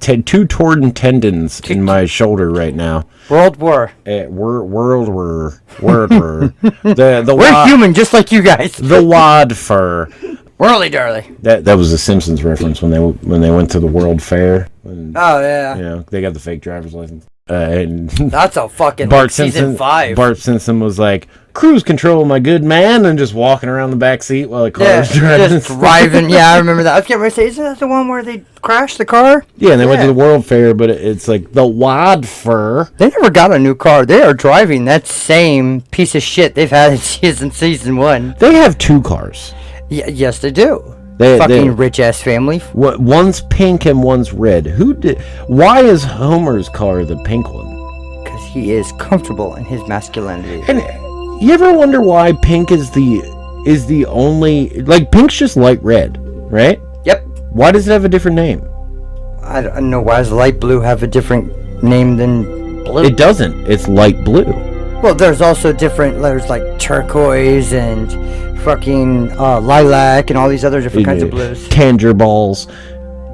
in my shoulder right now. World War. World War. We're human, just like you guys. The wad fur. Whirly darly. That was a Simpsons reference when they went to the World Fair. Oh yeah. You know, they got the fake driver's license. And that's a fucking Bart like Simpson, season 5. Bart Simpson was like, "Cruise control, my good man," and just walking around the back seat while the car was driving. Just driving. Yeah, I remember that. I was getting ready to say, isn't that the one where they crashed the car? Yeah, and they went to the World Fair, but it's like the wad fur. They never got a new car. They are driving that same piece of shit they've had since season 1. They have 2 cars. Yes, they do. Fucking rich ass family. One's pink and one's red. Why is Homer's car the pink one? Because he is comfortable in his masculinity. And you ever wonder why pink is the only, like, pink's just light red, right? Yep. Why does it have a different name? I don't know. Why does light blue have a different name than blue? It doesn't. It's light blue. Well, there's also different letters like turquoise and fucking lilac and all these other different kinds of blues. Tanger balls.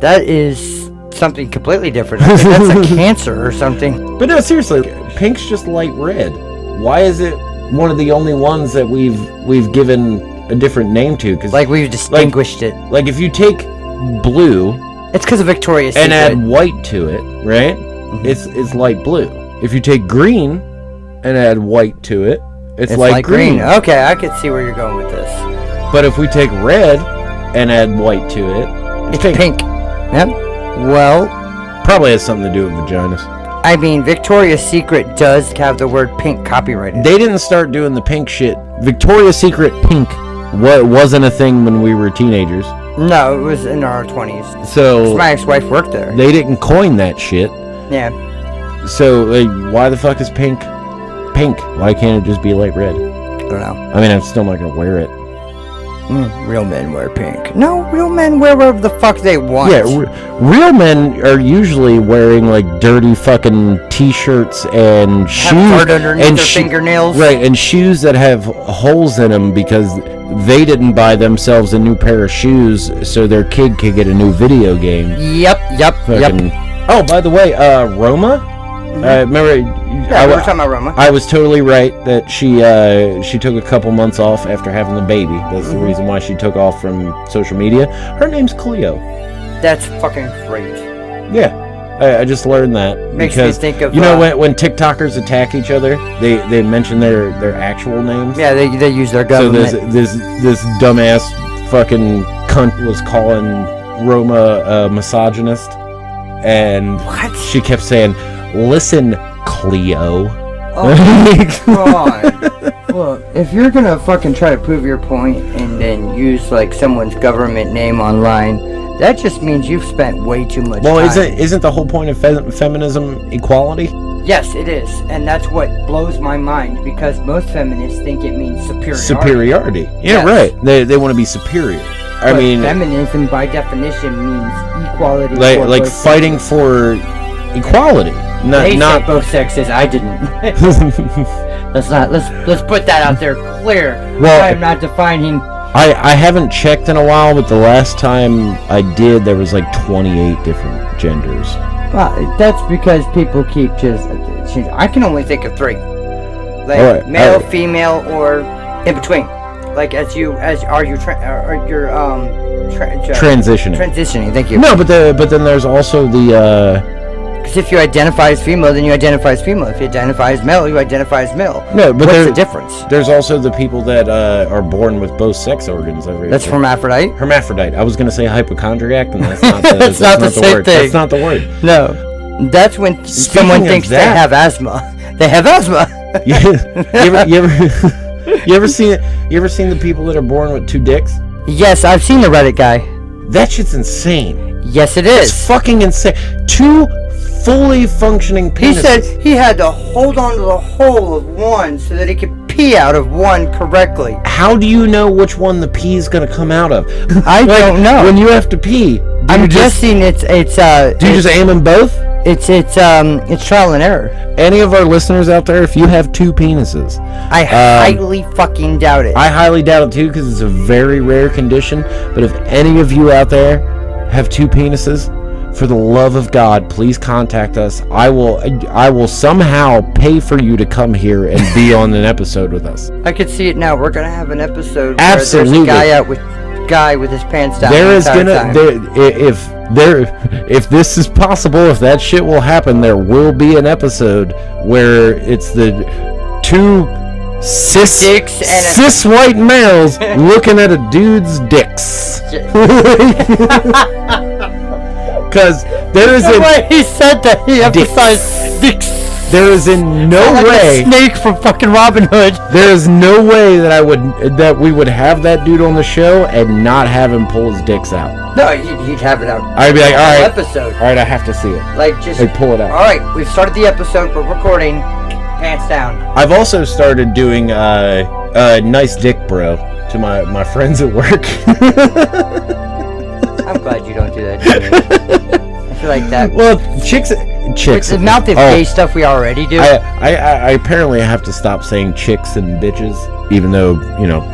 That is something completely different. I think that's a cancer or something. But no, seriously, pink's just light red. Why is it one of the only ones that we've given a different name to? Cause like we've distinguished it. Like if you take blue, it's because of Victoria's Secret, and add white to it, right? Mm-hmm. It's light blue. If you take green and add white to it, it's light green. Okay, I could see where you're going with this. But if we take red and add white to it, it's pink. Yep. Well, probably has something to do with vaginas. I mean, Victoria's Secret does have the word pink copyrighted. They didn't start doing the pink shit. Victoria's Secret pink wasn't a thing when we were teenagers. No, it was in our 20s. So my ex-wife worked there. They didn't coin that shit. Yeah. So why the fuck is pink? Why can't it just be light red? I don't know. I mean, I'm still not gonna wear it. Real men wear pink. No, real men wear whatever the fuck they want. Yeah, real men are usually wearing like dirty fucking t-shirts and shoes underneath their fingernails. Right, and shoes that have holes in them because they didn't buy themselves a new pair of shoes so their kid could get a new video game. Yep. Oh, by the way, Roma. Remember? Yeah, we were talking about Roma. I was totally right that she took a couple months off after having the baby. That's the reason why she took off from social media. Her name's Cleo. That's fucking great. Yeah, I just learned that. Makes because, me think of you know when TikTokers attack each other, they mention their actual names. Yeah, they use their government. So this dumbass fucking cunt was calling Roma misogynist, and she kept saying, "Listen, Cleo." Oh my god. Well, if you're gonna fucking try to prove your point and then use like someone's government name online, that just means you've spent way too much time. Well, isn't the whole point of feminism equality? Yes, it is, and that's what blows my mind, because most feminists think it means superiority. Superiority. Yeah, Yes. right. They want to be superior. I But mean, feminism by definition means equality. for like both fighting sexes. for equality. They Not said both sexes. I didn't. Let's put that out there clear. Well, I'm not defining. I haven't checked in a while, but the last time I did, there was like 28 different genders. Well, that's because people keep just. I can only think of 3. Like Alright, male, alright. female, or in between. Like are you Transitioning. transitioning? Thank you. No, but then there's also the Because if you identify as female, then you identify as female. If you identify as male, you identify as male. no, but What's the difference? There's also the people that are born with both sex organs. That's hermaphrodite. Hermaphrodite. I was gonna say hypochondriac, and that's not the, That's not the same word. thing. That's not the word. No, that's when Speaking someone of thinks they that- have asthma. They have asthma. You ever seen the people that are born with 2 dicks? Yes, I've seen the Reddit guy. That shit's insane. Yes, it It's is. fucking insane. 2 fully functioning penises. He said he had to hold on to the hole of one so that he could pee out of one correctly. How do you know which one the pee is gonna come out of? I don't know. When you have to pee, I'm guessing it's do you just aim them both? it's trial and error. Any of our listeners out there, if you have 2 penises, I highly fucking doubt it. I highly doubt it too, because it's a very rare condition. But if any of you out there have 2 penises, for the love of God, please contact us. I will somehow pay for you to come here and be on an episode with us. I could see it now. We're gonna have an episode Absolutely. where there's a guy with his pants down. There the is entire gonna time. if this is possible, if that shit will happen, there will be an episode where it's the 2 Dicks and cis white males looking at a dude's dicks. Because there is The a way he said that, he emphasized dicks. there is in no Like way a snake from fucking Robin Hood. there is no way that we would have that dude on the show and not have him pull his dicks out. No, he'd have it out. I'd be like, all right, Episode. all right, I have to see it. Like just. Like, pull it out. All right, we've started the episode. We're recording. Pants down. I've also started doing nice dick bro to my friends at work. I'm glad you don't do that. Dude. I feel like that. Well, chicks. With the amount of gay stuff we already do. I apparently have to stop saying chicks and bitches, even though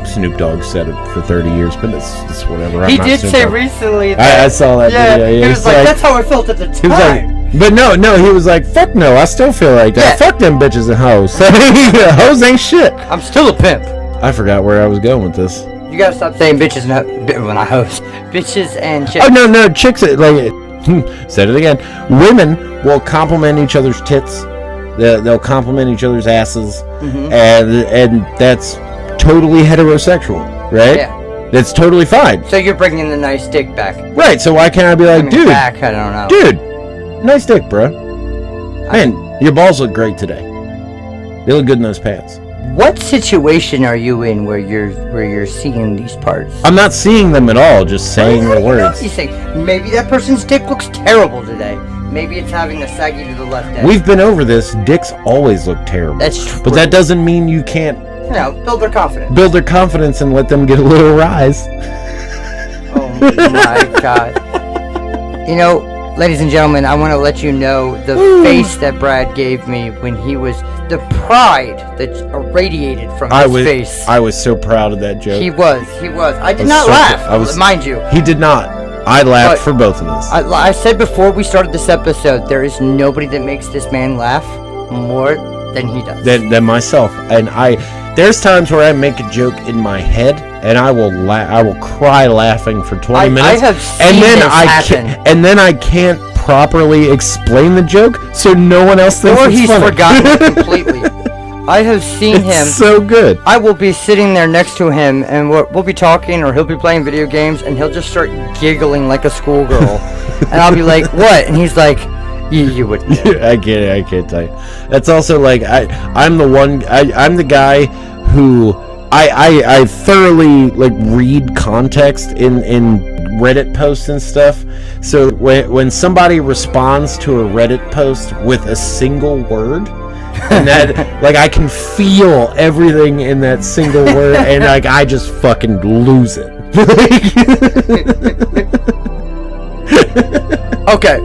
Snoop Dogg said it for 30 years, but it's whatever. He I'm not did Snoop say Dogg. recently I that. saw that video. Yeah, he was it's like, that's how I felt at the He was time. like, but no, he was like, fuck no, I still feel like that. Yeah. Fuck them bitches and hoes. Hoes ain't shit. I'm still a pimp. I forgot where I was going with this. You gotta stop saying bitches and when I host. Bitches and chicks. Oh no, chicks like said it again. Women will compliment each other's tits. They'll compliment each other's asses, and that's totally heterosexual, right? Yeah. That's totally fine. So you're bringing the nice dick back. Right. So why can't I be like, dude, back, I don't know. dude, nice dick, bro. Man, your balls look great today. They look good in those pants. What situation are you in where you're seeing these parts? I'm not seeing them at all. Just saying the words. You think maybe that person's dick looks terrible today. Maybe it's having a saggy to the left edge. We've been over this. Dicks always look terrible. That's true. But that doesn't mean you can't build their confidence. build their confidence and let them get a little rise. Oh my god. Ladies and gentlemen, I want to let you know the face that Brad gave me when he was the pride that irradiated from his face. I was so proud of that joke. He was. I did was not so laugh. Mind you. He did not. I laughed But for both of us. I said before we started this episode, there is nobody that makes this man laugh more than he does. Than myself. And there's times where I make a joke in my head and I will cry laughing for 20 minutes. I have seen this happen. And then I can't properly explain the joke, so no one else thinks Or it's he's funny. forgotten it completely. I have seen him. It's so good. I will be sitting there next to him, and we'll be talking, or he'll be playing video games, and he'll just start giggling like a schoolgirl. And I'll be like, what? And he's like, you wouldn't know. I can't tell you. That's also like, I'm the guy who, I thoroughly like read context in Reddit posts and stuff. So when somebody responds to a Reddit post with a single word, and that like I can feel everything in that single word, and like I just fucking lose it. Okay.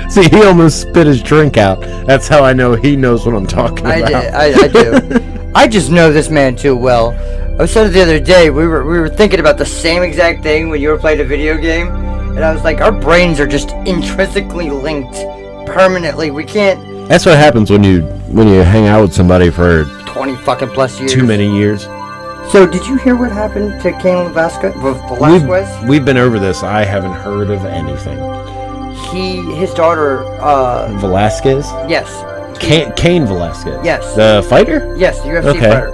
See, he almost spit his drink out. That's how I know he knows what I'm talking about. I do. I just know this man too well. I said it the other day. We were thinking about the same exact thing when you were playing a video game, and I was like, our brains are just intrinsically linked permanently. We can't. That's what happens when you hang out with somebody for 20 fucking plus years. Too many years. So, did you hear what happened to Cain Velasquez? We've been over this. I haven't heard of anything. His daughter, Velasquez? Yes. Cain Velasquez? Yes. The fighter? Yes, the UFC fighter.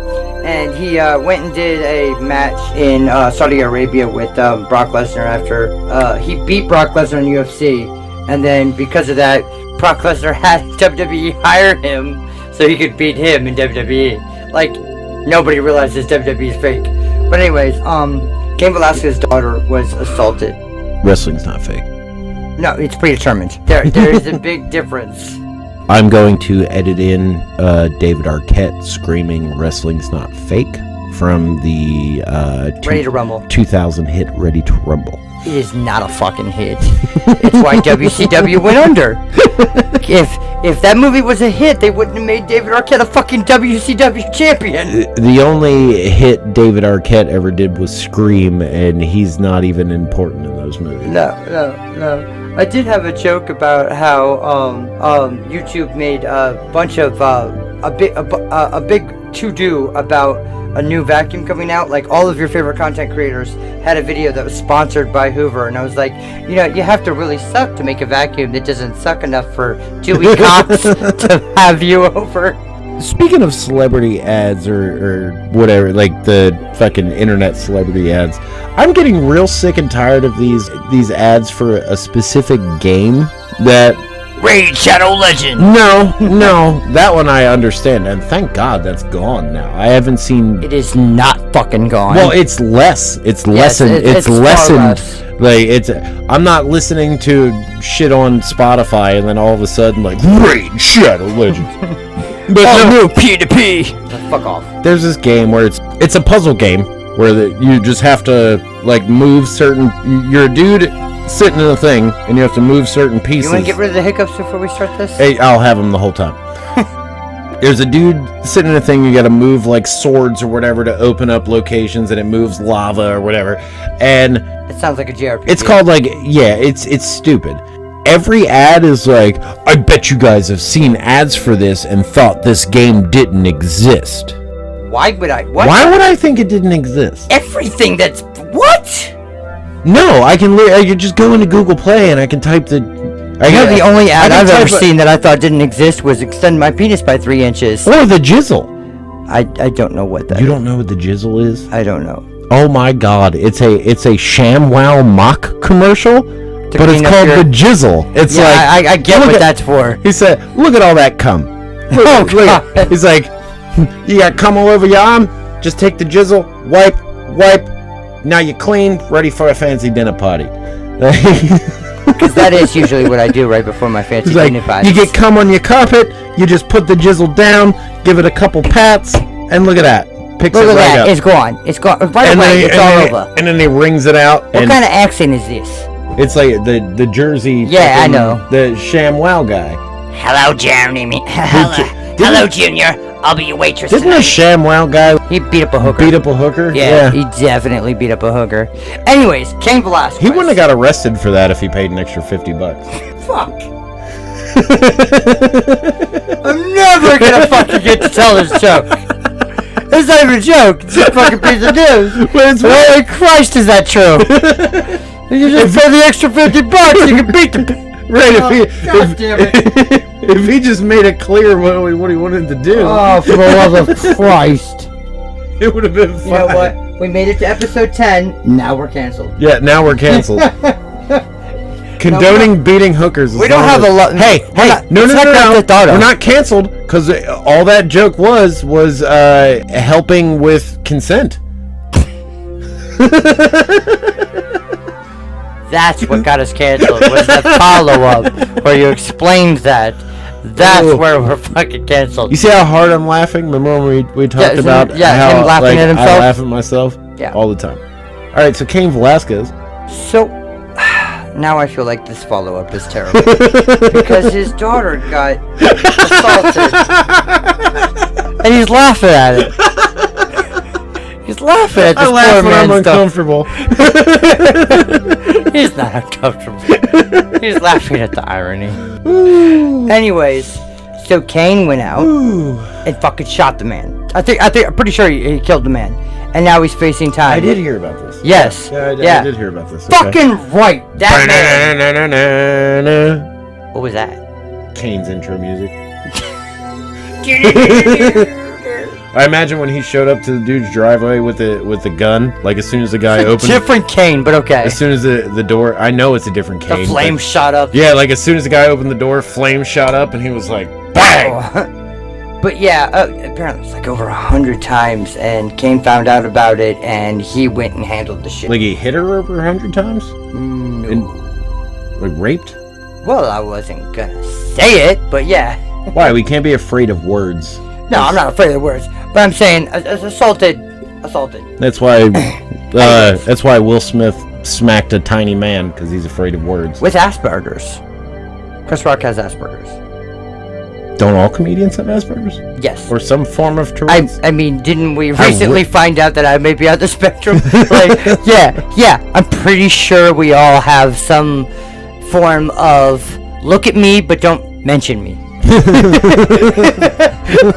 And he went and did a match in Saudi Arabia with Brock Lesnar after he beat Brock Lesnar in UFC. And then because of that, Brock Lesnar had WWE hire him so he could beat him in WWE. Like, nobody realizes WWE is fake. But anyways, Cain Velasquez's daughter was assaulted. Wrestling's not fake. No, it's predetermined. There is a big difference. I'm going to edit in David Arquette screaming "Wrestling's not fake" from the Ready to Rumble 2000 hit "Ready to Rumble." It is not a fucking hit. It's why WCW went under. If that movie was a hit, they wouldn't have made David Arquette a fucking WCW champion. The only hit David Arquette ever did was Scream, and he's not even important in those movies. No. I did have a joke about how YouTube made a bunch of a big to-do about a new vacuum coming out. Like, all of your favorite content creators had a video that was sponsored by Hoover, and I was like, you have to really suck to make a vacuum that doesn't suck enough for Dewey Cox to have you over. Speaking of celebrity ads or whatever, like the fucking internet celebrity ads, I'm getting real sick and tired of these ads for a specific game that... Raid Shadow Legends! No, that one I understand, and thank God that's gone now. I haven't seen... It is not fucking gone. Well, it's less. It's lessened. It's lessened. Like, I'm not listening to shit on Spotify and then all of a sudden, like, Raid Shadow Legends. But no, P2P. Fuck off. There's this game where it's a puzzle game where you just have to like move certain. You're a dude sitting in a thing, and you have to move certain pieces. You want to get rid of the hiccups before we start this? Hey, I'll have them the whole time. There's a dude sitting in a thing. You got to move like swords or whatever to open up locations, and it moves lava or whatever. And it sounds like a JRPG. It's called like it's stupid. Every ad is like, I bet you guys have seen ads for this and thought this game didn't exist. Why would I? What? Why would I think it didn't exist? Everything that's... What? No, I can just go into Google Play and I can type the... the only ad I've ever seen that I thought didn't exist was extend my penis by 3 inches. Or the jizzle. I don't know what that is. You don't know what the jizzle is? I don't know. Oh my god, it's a ShamWow mock commercial? But it's called the jizzle. It's I get what that's for. He said, look at all that cum. Look, look. He's like, you got cum all over your arm? Just take the jizzle, wipe. Now you're clean, ready for a fancy dinner party. Because that is usually what I do right before my fancy dinner party. You get cum on your carpet, you just put the jizzle down, give it a couple pats, and look at that. Picks look it at right that. up. It's gone. It's gone. Right away, it's all over. And then he rings it out. What kind of accent is this? It's like the Jersey. Yeah, I know. The ShamWow guy. Hello, Jeremy. Hello, Junior. I'll be your waitress. Didn't the ShamWow guy? He beat up a hooker. Yeah, he definitely beat up a hooker. Anyways, Cain Velasquez. He wouldn't have got arrested for that if he paid an extra $50. Fuck. I'm never gonna fucking get to tell this joke. It's not even a joke. It's a fucking piece of news. But it's holy Christ, is that true? You just pay the extra $50, you can beat the... Right, God damn it. If he just made it clear what he wanted to do, Oh, for the love of Christ. it would have been fine. You know what? We made it to episode 10. Now we're canceled. Yeah, now we're canceled. Condoning beating hookers. We don't have a lot. Hey, no. We're not canceled because all that joke was helping with consent. That's what got us canceled. Was that follow-up where you explained that? That's where we're fucking canceled. You see how hard I'm laughing? Remember when we talked about how him laughing at himself? I laugh at myself? Yeah. All the time. All right, so Cain Velasquez. So now I feel like this follow-up is terrible because his daughter got assaulted, and he's laughing at it. He's laughing at this I laugh poor when I'm man's daughter. uncomfortable. He's not uncomfortable. He's laughing at the irony. Anyways, so Cain went out and fucking shot the man. I'm pretty sure he killed the man, and now he's facing time. I did hear about this. Yes. Yeah, I did hear about this. Fucking right. That man. What was that? Cain's intro music. I imagine when he showed up to the dude's driveway with the gun, like as soon as the guy opened, different Cain, but okay. As soon as the door, I know it's a different Cain. The flame shot up. Yeah, like as soon as the guy opened the door, flame shot up, and he was like, bang. But yeah, apparently it's like over 100 times, and Cain found out about it, and he went and handled the shit. Like he hit her over 100 times? No. And, like raped? Well, I wasn't gonna say it, but yeah. Why? We can't be afraid of words. No, I'm not afraid of words, but I'm saying assaulted. That's why. That's why Will Smith smacked a tiny man because he's afraid of words. With Asperger's. Chris Rock has Asperger's. Don't all comedians have Asperger's? Yes. Or some form of Tourette's? I mean, didn't we recently find out that I may be on the spectrum? Like, yeah. I'm pretty sure we all have some form of look at me, but don't mention me.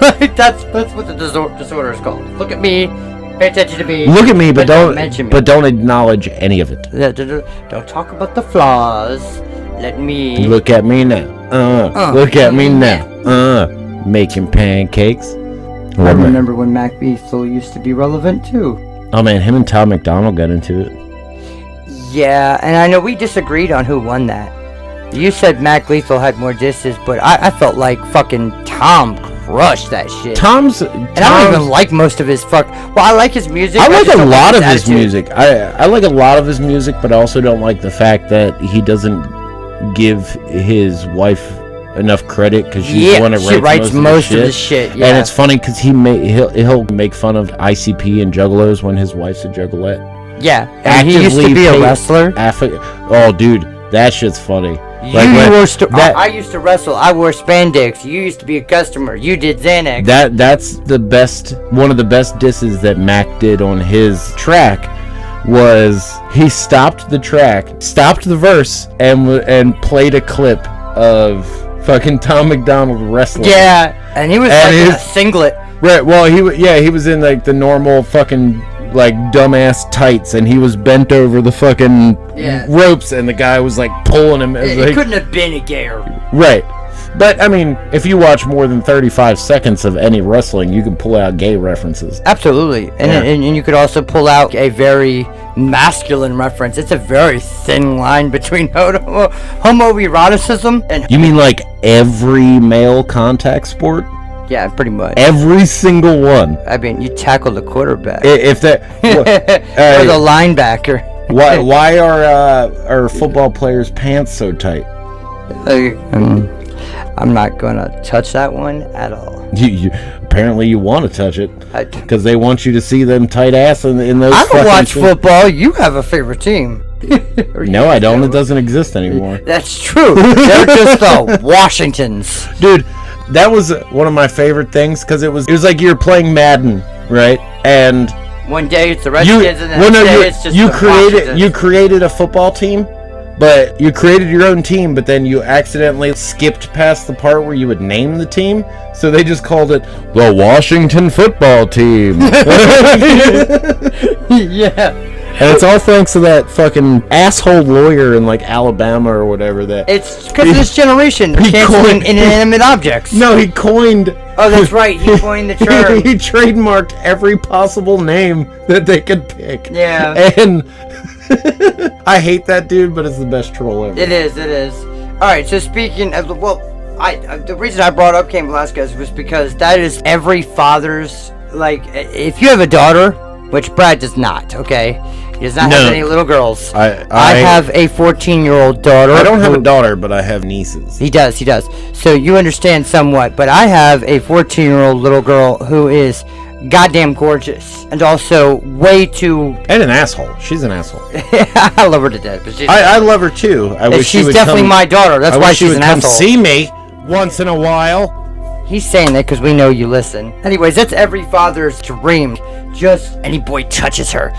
Like, that's what the disorder is called. Look at me, pay attention to me. Look at me, but don't mention me. But don't acknowledge any of it. Don't talk about the flaws. Let me look at me now. Look at me now. Making pancakes. I remember when Mac Beasley used to be relevant too. Oh man, him and Tom McDonald got into it. Yeah, and I know we disagreed on who won that. You said Mac Lethal had more disses, but I felt like fucking Tom crushed that shit. And I don't even like most of his Well, I like his music. I like a lot of his music. I like a lot of his music, but I also don't like the fact that he doesn't give his wife enough credit because she's the one that writes most of the shit. Yeah. And it's funny because he'll make fun of ICP and juggalos when his wife's a juggalette. Yeah, and he used to be a wrestler. Oh, dude, that shit's funny. I used to wrestle. I wore spandex. You used to be a customer. You did Xanax. That's the best. One of the best disses that Mac did on his track was he stopped the track, stopped the verse, and played a clip of fucking Tom McDonald wrestling. Yeah, and he was in a singlet. Right. Well, he was in like the normal fucking like dumbass tights, and he was bent over the fucking ropes, and the guy was like pulling him. He couldn't have been a gayer. Right. But I mean, if you watch more than 35 seconds of any wrestling, you can pull out gay references. Absolutely, and you could also pull out a very masculine reference. It's a very thin line between homoeroticism and. You mean like every male contact sport? Yeah, pretty much. Every single one. I mean, you tackle the quarterback. If that or the linebacker. Why are football players' pants so tight? I'm not gonna touch that one at all. Apparently you want to touch it because they want you to see them tight ass in those. I don't watch football. You have a favorite team. No, I don't. It doesn't exist anymore. That's true. They're just the Washingtons, dude. That was one of my favorite things because it was like you're playing Madden, right? And one day it's the Redskins, and the next day it's just you created a football team, but you created your own team, but then you accidentally skipped past the part where you would name the team, so they just called it the Washington Football Team. Yeah. And it's all thanks to that fucking asshole lawyer in like Alabama or whatever that. It's because of this generation canceling inanimate objects. No, he coined. Oh, that's right. He coined the term. He trademarked every possible name that they could pick. Yeah. And I hate that dude, but it's the best troll ever. It is. All right. So speaking of the reason I brought up Cain Velasquez was because that is every father's, like, if you have a daughter, which Brad does not, okay? He does not have any little girls. I have a 14-year-old daughter. I don't have a daughter, but I have nieces. He does. So you understand somewhat, but I have a 14-year-old little girl who is goddamn gorgeous and also way too... And an asshole. She's an asshole. I love her to death. But I love her too. I wish she's definitely my daughter. That's why she's an asshole. See me once in a while. He's saying that because we know you listen. Anyways, that's every father's dream. Just any boy touches her.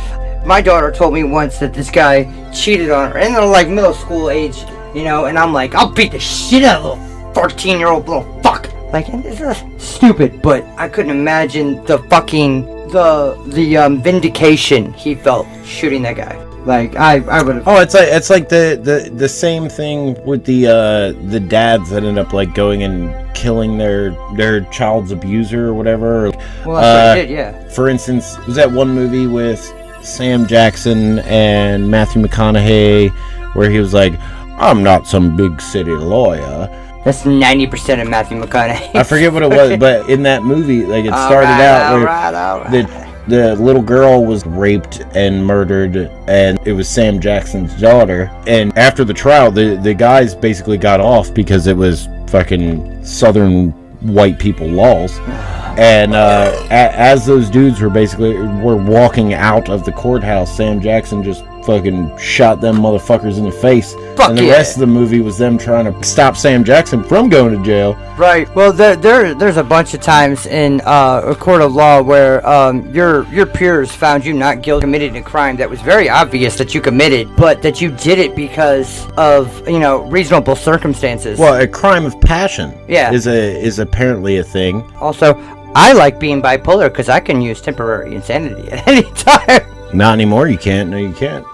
My daughter told me once that this guy cheated on her, and they're like middle school age, you know. And I'm like, I'll beat the shit out of a little 14-year-old little fuck. Like, it's stupid, but I couldn't imagine the fucking the vindication he felt shooting that guy. Like I would have. Oh, it's like the same thing with the dads that end up like going and killing their child's abuser or whatever. Well, that's what he did, yeah. For instance, was that one movie with Sam Jackson and Matthew McConaughey where he was like, "I'm not some big city lawyer." That's 90% of Matthew McConaughey. I forget what it was, but in that movie, like it started out where the little girl was raped and murdered, and it was Sam Jackson's daughter. And after the trial, the guys basically got off because it was fucking Southern white people laws. And as those dudes were walking out of the courthouse, Sam Jackson just fucking shot them motherfuckers in the face. And the rest of the movie was them trying to stop Sam Jackson from going to jail. Right. Well, there's a bunch of times in a court of law where your peers found you not guilty, committed a crime that was very obvious that you committed, but that you did it because of, you know, reasonable circumstances. Well, a crime of passion. Yeah. is apparently a thing. Also, I like being bipolar because I can use temporary insanity at any time. Not anymore. You can't. No, you can't.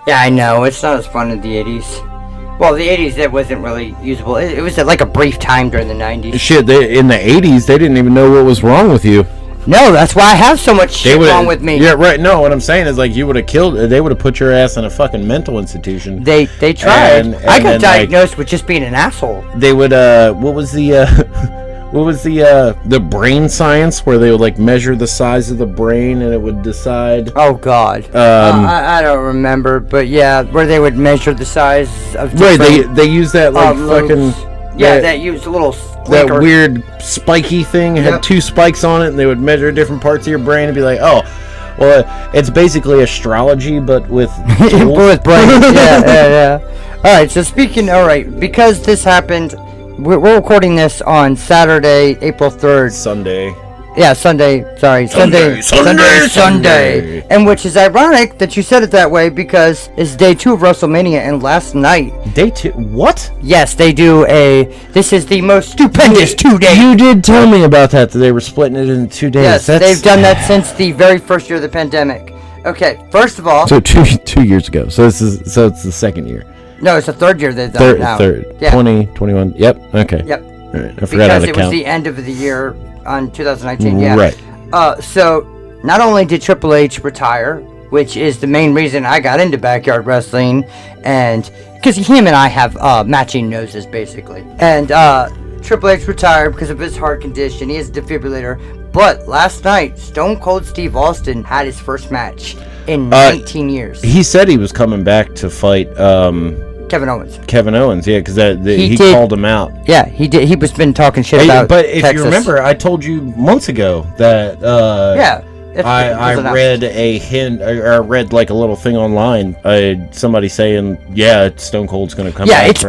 Yeah, I know. It's not as fun in the 80s. Well, the 80s, it wasn't really usable. It was like a brief time during the 90s. Shit, in the 80s, they didn't even know what was wrong with you. No, that's why I have so much shit wrong with me. Yeah, right. No, what I'm saying is, like, you would have killed... They would have put your ass in a fucking mental institution. They tried. And I got diagnosed with just being an asshole. They would, what was the... What was the brain science where they would like measure the size of the brain and it would decide? Oh God, I don't remember, but yeah, where they would measure the size of different, right. They use that like fucking that used a little that weird spiky thing. It had two spikes on it, and they would measure different parts of your brain and be like, oh, well, it's basically astrology, but with with brains. Yeah. All right. So because this happened. We're recording this on Saturday, April 3rd. Sunday. Yeah, Sunday. Sorry, Sunday. And which is ironic that you said it that way because it's day 2 of WrestleMania, and last night. Day 2? What? Yes, they do this is the most stupendous 2 days. You did tell me about that they were splitting it into 2 days. Yes, they've done that since the very first year of the pandemic. Okay, first of all. So 2 years ago. So it's the second year. No, it's the third year they've done it now. Third. Yeah. 2021. Yep. Okay. Yep. All right. I forgot how to count. Because it was the end of the year on 2019. Yeah. Right. So not only did Triple H retire, which is the main reason I got into backyard wrestling, and because him and I have matching noses basically, and Triple H retired because of his heart condition. He has a defibrillator. But last night, Stone Cold Steve Austin had his first match in 19 years. He said he was coming back to fight Kevin Owens. Yeah, because he called him out. Yeah, he did. He was been talking shit about But if Texas. you remember, I told you months ago that I read a hint, or I read like a little thing online. Somebody saying, "Yeah, Stone Cold's going to come." Yeah, back it's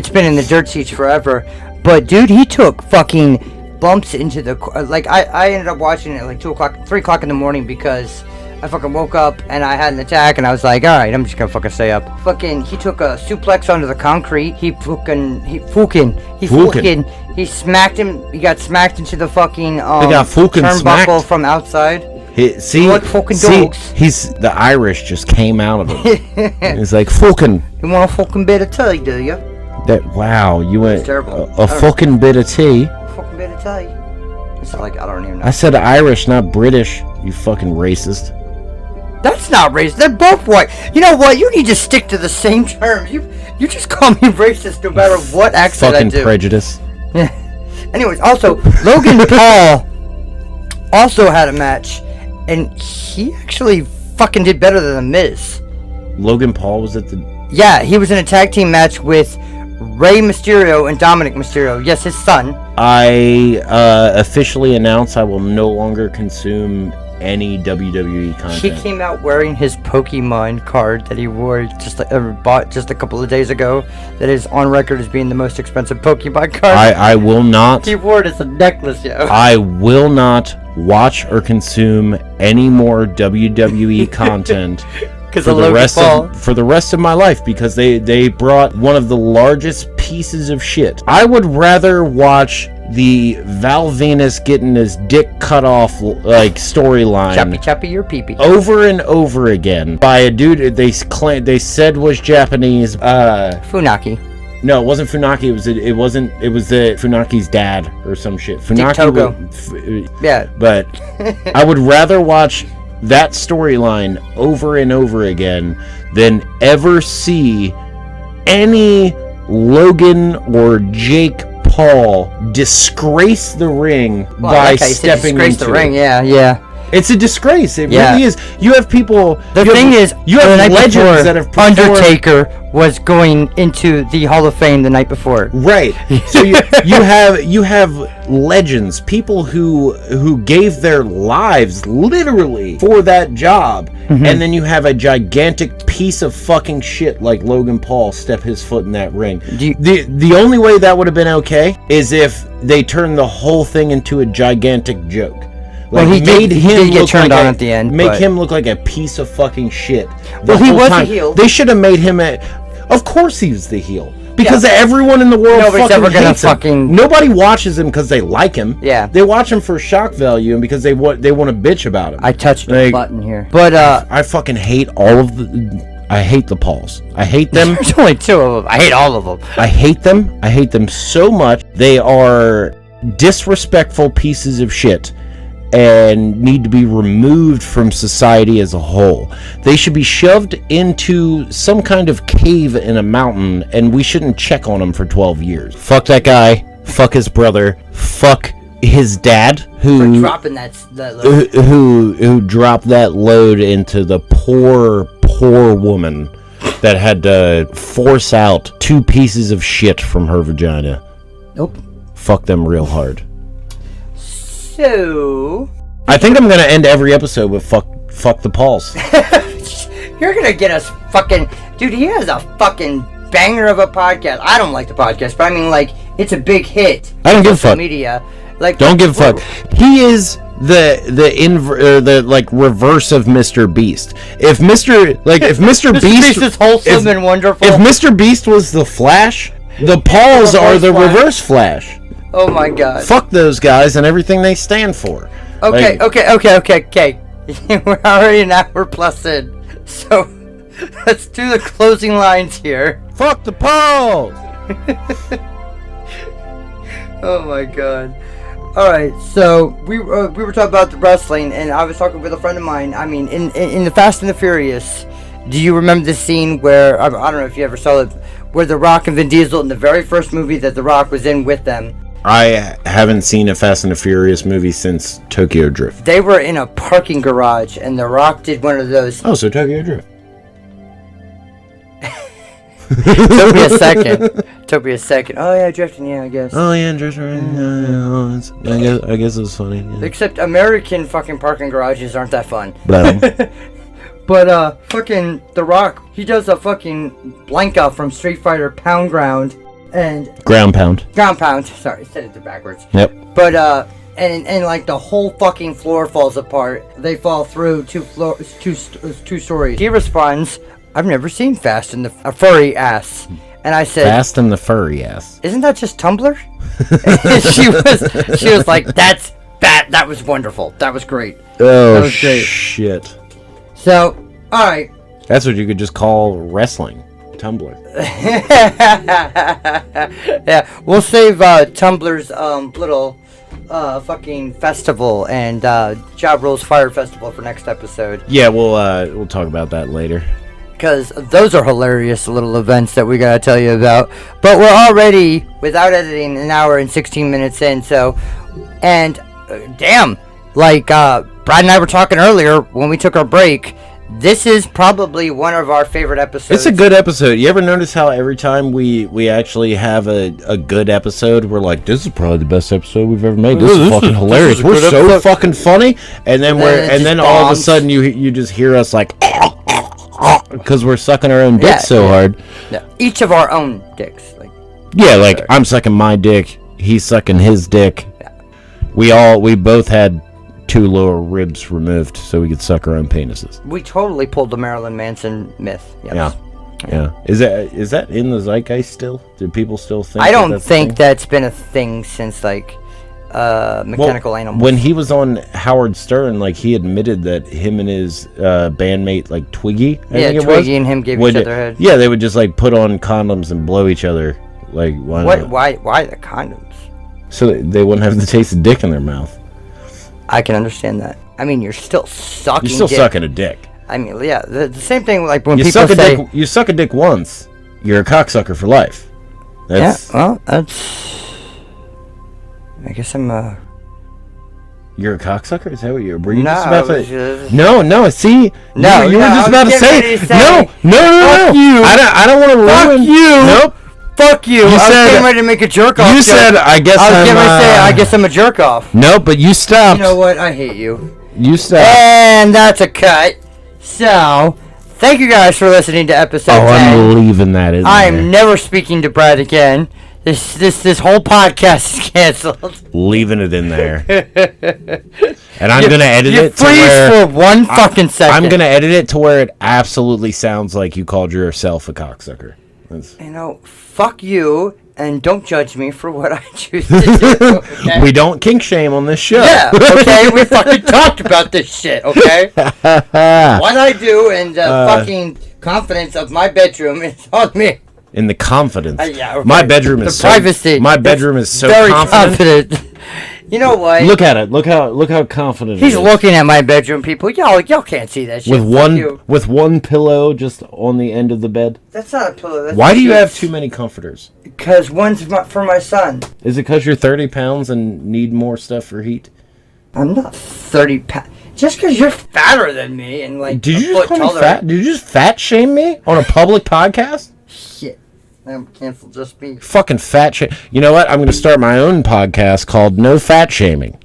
been in the dirt sheets forever. But dude, he took fucking bumps into the like. I ended up watching it at like 3 o'clock in the morning because I fucking woke up and I had an attack and I was like, all right, I'm just gonna fucking stay up. He took a suplex onto the concrete. He smacked him. He got smacked into the fucking turnbuckle from outside. like fucking dogs. He's the Irish just came out of him. He's like fucking. You want a fucking bit of tea, do you? Wow, you went terrible. a fucking bit of tea. Fucking bit of tea. It's like I don't even know. I said Irish, not British. You fucking racist. That's not racist. They're both white. You know what? You need to stick to the same terms. You just call me racist no matter what accent I do. Fucking prejudice. Yeah. Anyways, also Logan Paul also had a match, and he actually fucking did better than The Miz. Logan Paul was at the. Yeah, he was in a tag team match with Rey Mysterio and Dominic Mysterio. Yes, his son. I officially announce I will no longer consume any WWE content. He came out wearing his Pokemon card that he wore bought just a couple of days ago. That is on record as being the most expensive Pokemon card. I will not. He wore it as a necklace, yo. I will not watch or consume any more WWE content for the rest of my life, because they brought one of the largest pieces of shit. I would rather watch the Val Venus getting his dick cut off like storyline chappy your pee-pee over and over again by a dude they said was Japanese. Funaki. No, it wasn't Funaki. It was the Funaki's dad or some shit. Funaki. Yeah. But I would rather watch that storyline over and over again than ever see any Logan or Jake Paul disgrace the ring by stepping into the ring. Yeah. It's a disgrace. It really is. You have people. You have legends that have performed. Undertaker was going into the Hall of Fame the night before. Right. So you have legends, people who gave their lives literally for that job, and then you have a gigantic piece of fucking shit like Logan Paul step his foot in that ring. The only way that would have been okay is if they turned the whole thing into a gigantic joke. Like, well, he did get turned on at the end. Make him look like a piece of fucking shit. Well, he was the heel. They should have made him of course he was the heel. Because everyone in the world fucking hates him. Nobody watches him because they like him. Yeah. They watch him for shock value and because they want to bitch about him. I touched the button here. But I fucking hate all of the... I hate the Pauls. I hate them. There's only two of them. I hate all of them. I hate them. I hate them so much. They are disrespectful pieces of shit and need to be removed from society as a whole. They should be shoved into some kind of cave in a mountain, and we shouldn't check on them for 12 years. Fuck that guy. Fuck his brother. Fuck his dad, who dropping that load. Who dropped that load into the poor woman that had to force out 2 pieces of shit from her vagina. Nope. Fuck them real hard. So, I think I'm gonna end every episode with fuck the Pauls. You're gonna get us fucking dude. He has a fucking banger of a podcast. I don't like the podcast, but I mean, like, it's a big hit. I don't give a fuck. Media, like, don't give a fuck. He is the like reverse of Mr. Beast. If Mr. Beast is wholesome and wonderful. If Mr. Beast was the Flash, the Pauls are the reverse Flash. Oh my god. Fuck those guys and everything they stand for. Okay. We're already an hour plus in. So, let's do the closing lines here. Fuck the Pauls! Oh my god. Alright, so we were talking about the wrestling, and I was talking with a friend of mine. I mean, in the Fast and the Furious, do you remember the scene where, I don't know if you ever saw it, where The Rock and Vin Diesel, in the very first movie that The Rock was in with them, I haven't seen a Fast and the Furious movie since Tokyo Drift. They were in a parking garage, and The Rock did one of those. Oh, so Tokyo Drift. Took me a second. Oh yeah, drifting. Yeah, I guess. Oh yeah, drifting. I guess it was funny. Yeah. Except American fucking parking garages aren't that fun. But fucking The Rock, he does a fucking Blanka from Street Fighter Pound Ground. And ground pound. Sorry, I said it backwards. Yep. But and like the whole fucking floor falls apart. They fall through two stories. He responds, "I've never seen Fast and a furry ass." And I said, "Fast and the furry ass." Isn't that just Tumblr? And she was like, "That's that was wonderful. That was great. Oh, That was great. shit. So, all right. That's what you could just call wrestling. Tumblr. Yeah, we'll save Tumblr's little fucking festival and Job Rules Fire Festival for next episode. Yeah, we'll talk about that later. Because those are hilarious little events that we gotta tell you about. But we're already, without editing, an hour and 16 minutes in. So, and damn, like Brad and I were talking earlier when we took our break. This is probably one of our favorite episodes. It's a good episode. You ever notice how every time we actually have a good episode, we're like, this is probably the best episode we've ever made. This is fucking hilarious. We're so fucking funny. And then all of a sudden you just hear us like, because we're sucking our own dicks so hard. Yeah. Each of our own dicks. Like I'm sucking my dick. He's sucking his dick. Yeah. We both had 2 lower ribs removed so we could suck our own penises. We totally pulled the Marilyn Manson myth. Yes. Yeah. Is that in the zeitgeist still? Do people still think? I don't think that's been a thing since Mechanical Animals. When he was on Howard Stern, he admitted that him and his bandmate Twiggy, Twiggy and him gave each other head. Yeah, they would just put on condoms and blow each other. Why not? Why the condoms? So they wouldn't have the taste of dick in their mouth. I can understand that. I mean, you're still sucking. You're still sucking a dick. I mean, yeah, the same thing when you people say you suck a dick once, you're a cocksucker for life. That's I guess I'm a. You're a cocksucker? Is that what you're? Were you no, just about to? No. See, no, you were just about to say. No. Fuck you. I don't want to ruin. Fuck you. Nope. Fuck you. I was getting ready to make a jerk off. You said, I guess I guess I'm a jerk off. No, but you stopped. You know what? I hate you. You stopped. And that's a cut. So, thank you guys for listening to episode 10. I'm leaving that in I'm there. never speaking to Brad again. This whole podcast is canceled. Leaving it in there. And I'm going to edit it to freeze where... for 1 fucking second. I'm going to edit it to where it absolutely sounds like you called yourself a cocksucker. Fuck you, and don't judge me for what I choose to do. Okay? We don't kink shame on this show. Yeah, okay? We fucking talked about this shit, okay? What I do and the fucking confidence of my bedroom is on me. In the confidence. Yeah, okay. My bedroom is privacy. My bedroom is so very confident. You know what? Look at it. Look how confident he's it is. looking at my bedroom, people. Y'all can't see that shit. With one pillow just on the end of the bed. That's not a pillow. That's Why do you have too many comforters? Because one's for my son. Is it because you're 30 pounds and need more stuff for heat? I'm not 30 pounds. Just because you're fatter than me and Did you just call me fat? Did you just fat shame me on a public podcast? Shit. I'm canceled. Just me. Fucking fat shame. You know what? I'm going to start my own podcast called No Fat Shaming.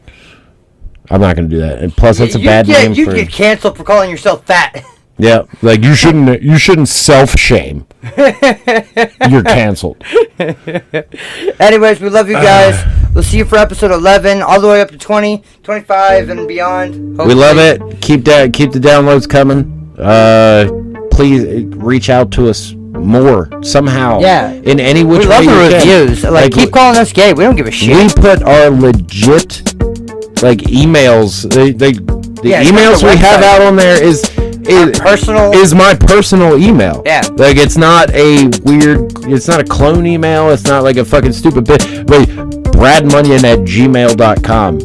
I'm not going to do that. And plus, that's a bad name for... You get canceled for calling yourself fat. Yeah, you shouldn't self-shame. You're canceled. Anyways, we love you guys. We'll see you for episode 11, all the way up to 20, 25, and beyond. Hopefully. We love it. Keep the downloads coming. Please reach out to us more somehow. Yeah. In any which way you can. We love the reviews. Keep calling us gay. We don't give a shit. We put our legit emails. The emails we have out on there is my personal email. Yeah. It's not a clone email. It's not like a fucking stupid bit. BradMunyon@gmail.com.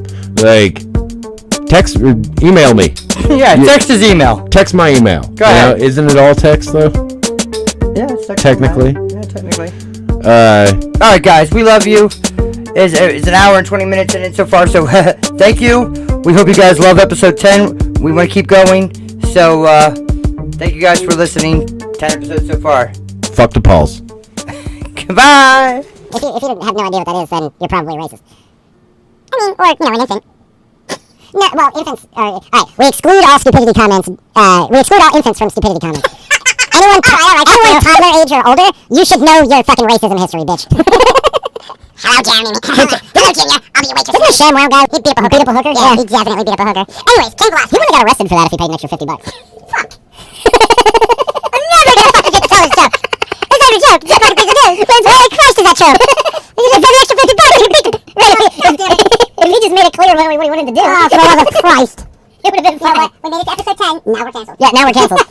Text or email me. Yeah, text his email. Text my email. Go ahead. Isn't it all text though? Yeah, it's technically. Yeah, technically. All right, guys, we love you. It's an hour and 20 minutes in it so far, so thank you. We hope you guys love episode 10. We want to keep going, so thank you guys for listening. 10 episodes so far. Fuck the Pauls. Goodbye. If you have no idea what that is, then you're probably racist. I mean, or, an infant. No, well, infants are... Alright, we exclude all stupidity comments. We exclude all infants from stupidity comments. Anyone toddler age or older, you should know your fucking racism history, bitch. Hello, Jeremy. Hello, Junior. I'll be your waitress. Isn't a ShamWow guy? He beat up a hooker. Yeah, he definitely beat up a hooker. Anyways, Ken Glass. He would have got arrested for that if he paid an extra $50. Fuck. I'm never gonna fucking get to tell this stuff. That's not a joke. It's not a big deal. Holy Christ, is that true? You just paid the extra $50. If he just made it clear what he wanted to do. Oh, for the love of Christ. It would have been fun. We made it to episode 10. Now we're canceled. Yeah, now we're canceled.